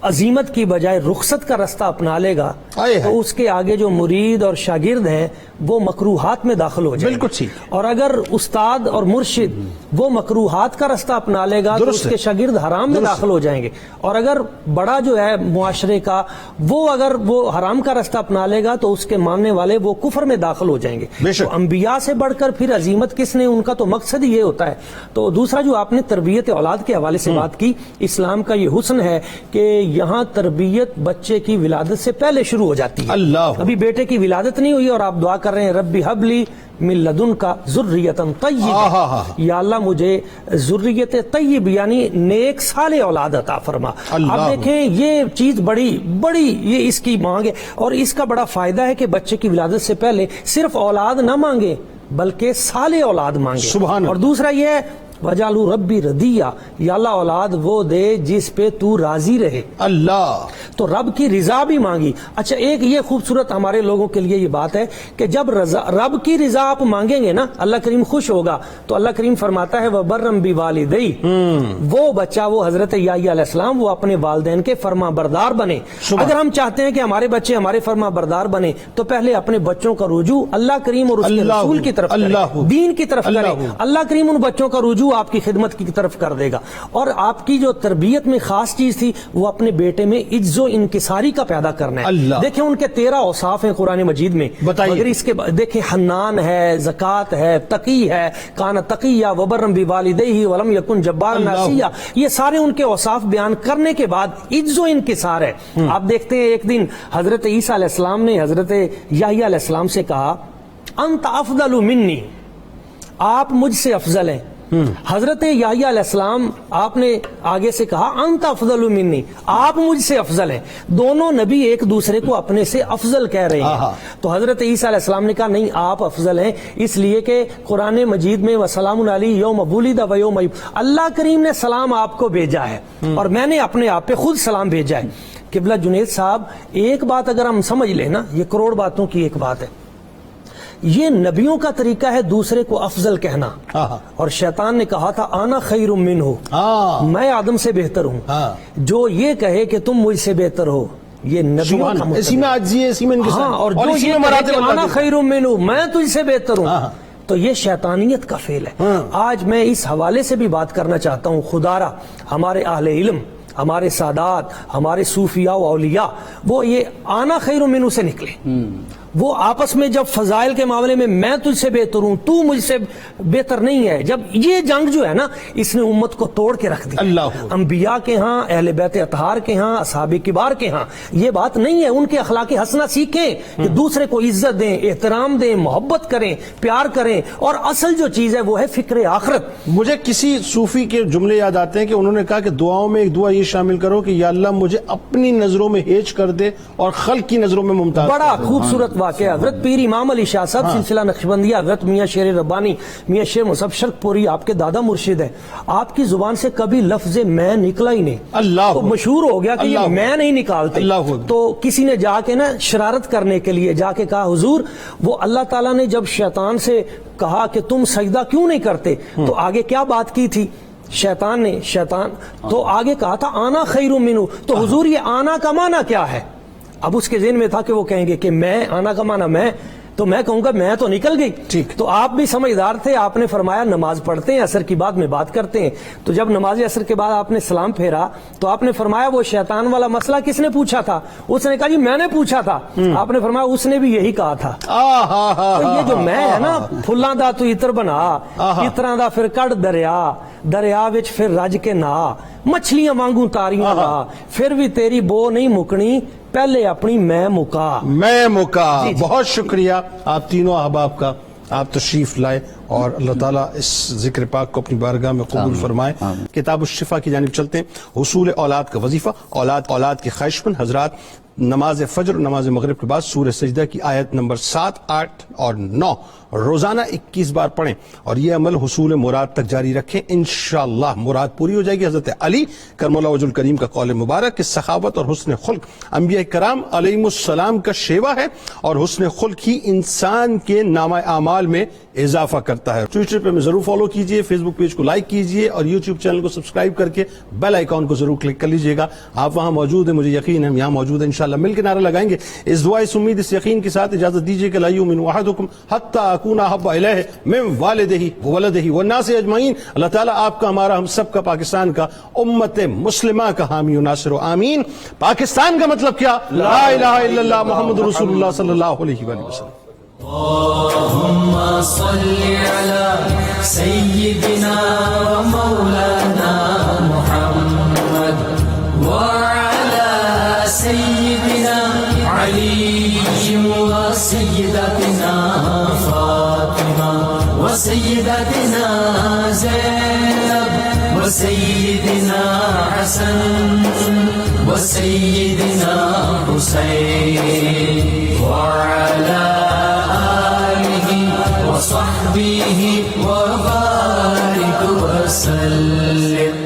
S6: عزیمت کی بجائے رخصت کا رستہ اپنا لے گا تو اس کے آگے جو مرید اور شاگرد ہیں وہ مکروہات میں داخل ہو جائیں.
S3: بالکل ٹھیک.
S6: اور اگر استاد اور مرشد وہ مکروہات کا رستہ اپنا لے گا تو اس کے شاگرد حرام میں داخل ہو جائیں گے. اور اگر بڑا جو ہے معاشرے کا اگر وہ حرام کا رستہ اپنا لے گا تو اس کے ماننے والے وہ کفر میں داخل ہو جائیں گے. تو انبیاء سے بڑھ کر پھر عزیمت کس نے، ان کا تو مقصد ہی یہ ہوتا ہے. تو دوسرا جو آپ نے تربیت اولاد کے حوالے سے بات کی، اسلام کا یہ حسن ہے کہ یہاں تربیت بچے کی ولادت سے پہلے شروع ہو جاتی ہے. ابھی بیٹے کی ولادت نہیں ہوئی اور آپ دعا کر رہے ہیں ربی حب لی من لدنکا ذریۃ طیبہ، یا اللہ مجھے ذریت طیب یعنی نیک صالح اولاد عطا فرما. اب دیکھیں یہ چیز بڑی یہ اس کی مانگ ہے، اور اس کا بڑا فائدہ ہے کہ بچے کی ولادت سے پہلے صرف اولاد نہ مانگے بلکہ صالح اولاد مانگے. اور دوسرا یہ ہے وجعلوا ربی ردیہ، یا اللہ اولاد وہ دے جس پہ تو راضی رہے. اللہ تو رب کی رضا بھی مانگی. اچھا ایک یہ خوبصورت ہمارے لوگوں کے لیے یہ بات ہے کہ جب رب کی رضا آپ مانگیں گے نا اللہ کریم خوش ہوگا. تو اللہ کریم فرماتا ہے وبرم بوالدی، وہ بچہ وہ حضرت یحییٰ علیہ السلام وہ اپنے والدین کے فرما بردار بنے. اگر ہم چاہتے ہیں کہ ہمارے بچے ہمارے فرما بردار بنے تو پہلے اپنے بچوں کا رجوع اللہ کریم اور اس کے رسول کی طرف کریں، دین کی طرف کریں. اللہ کریم ان بچوں کا رجوع آپ کی خدمت کی طرف کر دے گا. اور آپ کی جو تربیت میں خاص چیز تھی وہ اپنے بیٹے میں عجز و انکساری کا پیدا کرنا ہے. دیکھیں ان کے 13 اوصاف ہیں قرآن مجید میں، مگر اس کے دیکھیں حنان ہے، زکات ہے، تقی ہے، کان تقیہ وبرم بوالدیہ ولم یکن جبارا عصیہ، یہ سارے ان کے اوصاف بیان کرنے کے بعد عجز و انکسار ہے. آپ دیکھتے ہیں ایک دن حضرت عیسیٰ علیہ السلام نے حضرت یحییٰ علیہ السلام سے کہا انت افضل منی، آپ مجھ سے افضل ہیں. حضرت یحییٰ علیہ السلام آپ نے آگے سے کہا انت افضل منی، آپ مجھ سے افضل ہیں. دونوں نبی ایک دوسرے کو اپنے سے افضل کہہ رہے ہیں. تو حضرت عیسیٰ علیہ السلام نے کہا نہیں آپ افضل ہیں، اس لیے کہ قرآن مجید میں وسلام علی یوم ولد و یوم، اللہ کریم نے سلام آپ کو بھیجا ہے اور میں نے اپنے آپ پہ خود سلام بھیجا ہے. قبلہ جنید صاحب ایک بات اگر ہم سمجھ لیں نا، یہ کروڑ باتوں کی ایک بات ہے، یہ نبیوں کا طریقہ ہے دوسرے کو افضل کہنا. اور شیطان نے کہا تھا آنا خیر منہ، میں آدم سے بہتر ہوں. جو یہ کہے کہ تم مجھ سے بہتر ہو یہ نبیوں کا مطلب ہے. اسی میں عاجزی ہے، اسی میں انکسار. اور جو یہ کہے کہ آنا خیر منہ، میں تجھ سے بہتر ہوں، تو یہ شیطانیت کا فعل ہے. آج میں اس حوالے سے بھی بات کرنا چاہتا ہوں، خدا را ہمارے اہل علم ہمارے سادات، ہمارے صوفیاء و اولیاء، وہ یہ آنا خیر منہ سے نکلے. وہ آپس میں جب فضائل کے معاملے میں میں تجھ سے بہتر ہوں، تو مجھ سے بہتر نہیں ہے، جب یہ جنگ جو ہے نا اس نے امت کو توڑ کے رکھ دیا. انبیاء کے ہاں، اہل بیت اطہار کے ہاں، اصحاب کبار کے ہاں یہ بات نہیں ہے. ان کے اخلاق حسنہ سیکھیں کہ دوسرے کو عزت دیں، احترام دیں، محبت کریں، پیار کریں، اور اصل جو چیز ہے وہ ہے فکر آخرت.
S3: مجھے کسی صوفی کے جملے یاد آتے ہیں کہ انہوں نے کہا کہ دعاؤں میں ایک دعا یہ شامل کرو کہ یا اللہ مجھے اپنی نظروں میں ہیج کر دے اور خلق کی نظروں میں ممتاز.
S6: بڑا خوبصورت واقعہ. حضرت پیر امام علی شاہ صاحب سلسلہ نقشبندیہ، حضرت میاں شیر ربانی، میاں شیر مصعب شرق پوری آپ کے دادا مرشد ہیں. آپ کی زبان سے کبھی لفظ میں نکلا ہی نہیں.
S3: اللہ
S6: تو مشہور ہو گیا کہ یہ میں نہیں نکالتے. تو کسی نے جا کے نا شرارت کرنے کے لیے جا کے کہا حضور وہ اللہ تعالیٰ نے جب شیطان سے کہا کہ تم سجدہ کیوں نہیں کرتے تو آگے کیا بات کی تھی شیطان نے؟ شیطان تو آگے کہا تھا آنا خیر منہ. تو حضور یہ آنا کا معنی کیا ہے؟ اب اس کے ذہن میں تھا کہ وہ کہیں گے کہ میں، آنا کا معنی میں، تو میں کہوں گا میں تو نکل گئی. ٹھیک. تو آپ بھی سمجھدار تھے، آپ نے فرمایا نماز پڑھتے ہیں، عصر کی بعد میں بات کرتے ہیں. تو جب نماز عصر کے بعد آپ نے سلام پھیرا تو آپ نے فرمایا وہ شیطان والا مسئلہ کس نے پوچھا تھا؟ اس نے کہا جی میں نے پوچھا تھا. آپ نے فرمایا اس نے بھی یہی کہا تھا. تو یہ جو میں ہے نا، پھلاں دا تو عطر بنا، عطراں دا پھر کڑ دریا، دریا وچ پھر رج کے نہا، مچھلیاں وانگوں تاریاں لا، پھر بھی تیری بو نہیں مکنی، پہلے اپنی میں مکا.
S3: بہت شکریہ آپ تینوں احباب کا، آپ تشریف لائے اور اللہ تعالیٰ اس ذکر پاک کو اپنی بارگاہ میں قبول فرمائے. کتاب الشفا کی جانب چلتے ہیں. حصول اولاد کا وظیفہ. اولاد کے خواہشمند حضرات نماز فجر اور نماز مغرب کے بعد سورہ سجدہ کی آیت نمبر 7، 8 اور 9 روزانہ 21 بار پڑھیں اور یہ عمل حصول مراد تک جاری رکھیں. انشاءاللہ مراد پوری ہو جائے گی. حضرت علی کرم اللہ وجہ الکریم کا قول مبارک کہ سخاوت اور حسن خلق انبیاء کرام علیہم السلام کا شیوا ہے اور حسن خلق ہی انسان کے نامہ اعمال میں اضافہ کرتا ہے. ٹویٹر پہ میں ضرور فالو کیجئے، فیس بک پیج کو لائک کیجئے اور یوٹیوب چینل کو سبسکرائب کر کے بیل آئیکن کو ضرور کلک کر لیجئے گا. آپ وہاں موجود ہیں، مجھے یقین ہے ہم یہاں موجود ہیں. انشاءاللہ مل کے نعرہ لگائیں گے. اس دعا، اس امید، اس یقین کے ساتھ اجازت دیجئے کہ لا یؤمن احدکم حتی اکون احب الیہ من والدہ وولدہ والناس اجمعین. اللہ تعالیٰ آپ کا، ہمارا، ہم سب کا، پاکستان کا، امت مسلمہ کا حامی و ناصر و آمین. پاکستان کا مطلب کیا؟ لا الہ الا اللہ محمد رسول اللہ صلی اللہ علیہ وآلہ وسلم.
S2: اللهم صل على سيدنا ومولانا محمد وعلى سيدنا علي وسيدتنا فاطمة وسيدتنا زينب وسيدنا حسن وسيدنا حسين وعلى وصحبه وبارك وسلم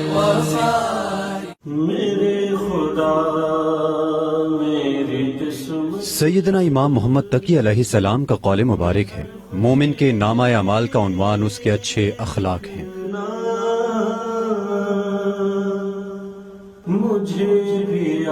S7: سیدنا امام محمد تقی علیہ السلام کا قول مبارک ہے مومن کے نامہ اعمال کا عنوان اس کے اچھے اخلاق ہیں.
S2: مجھے بھی آ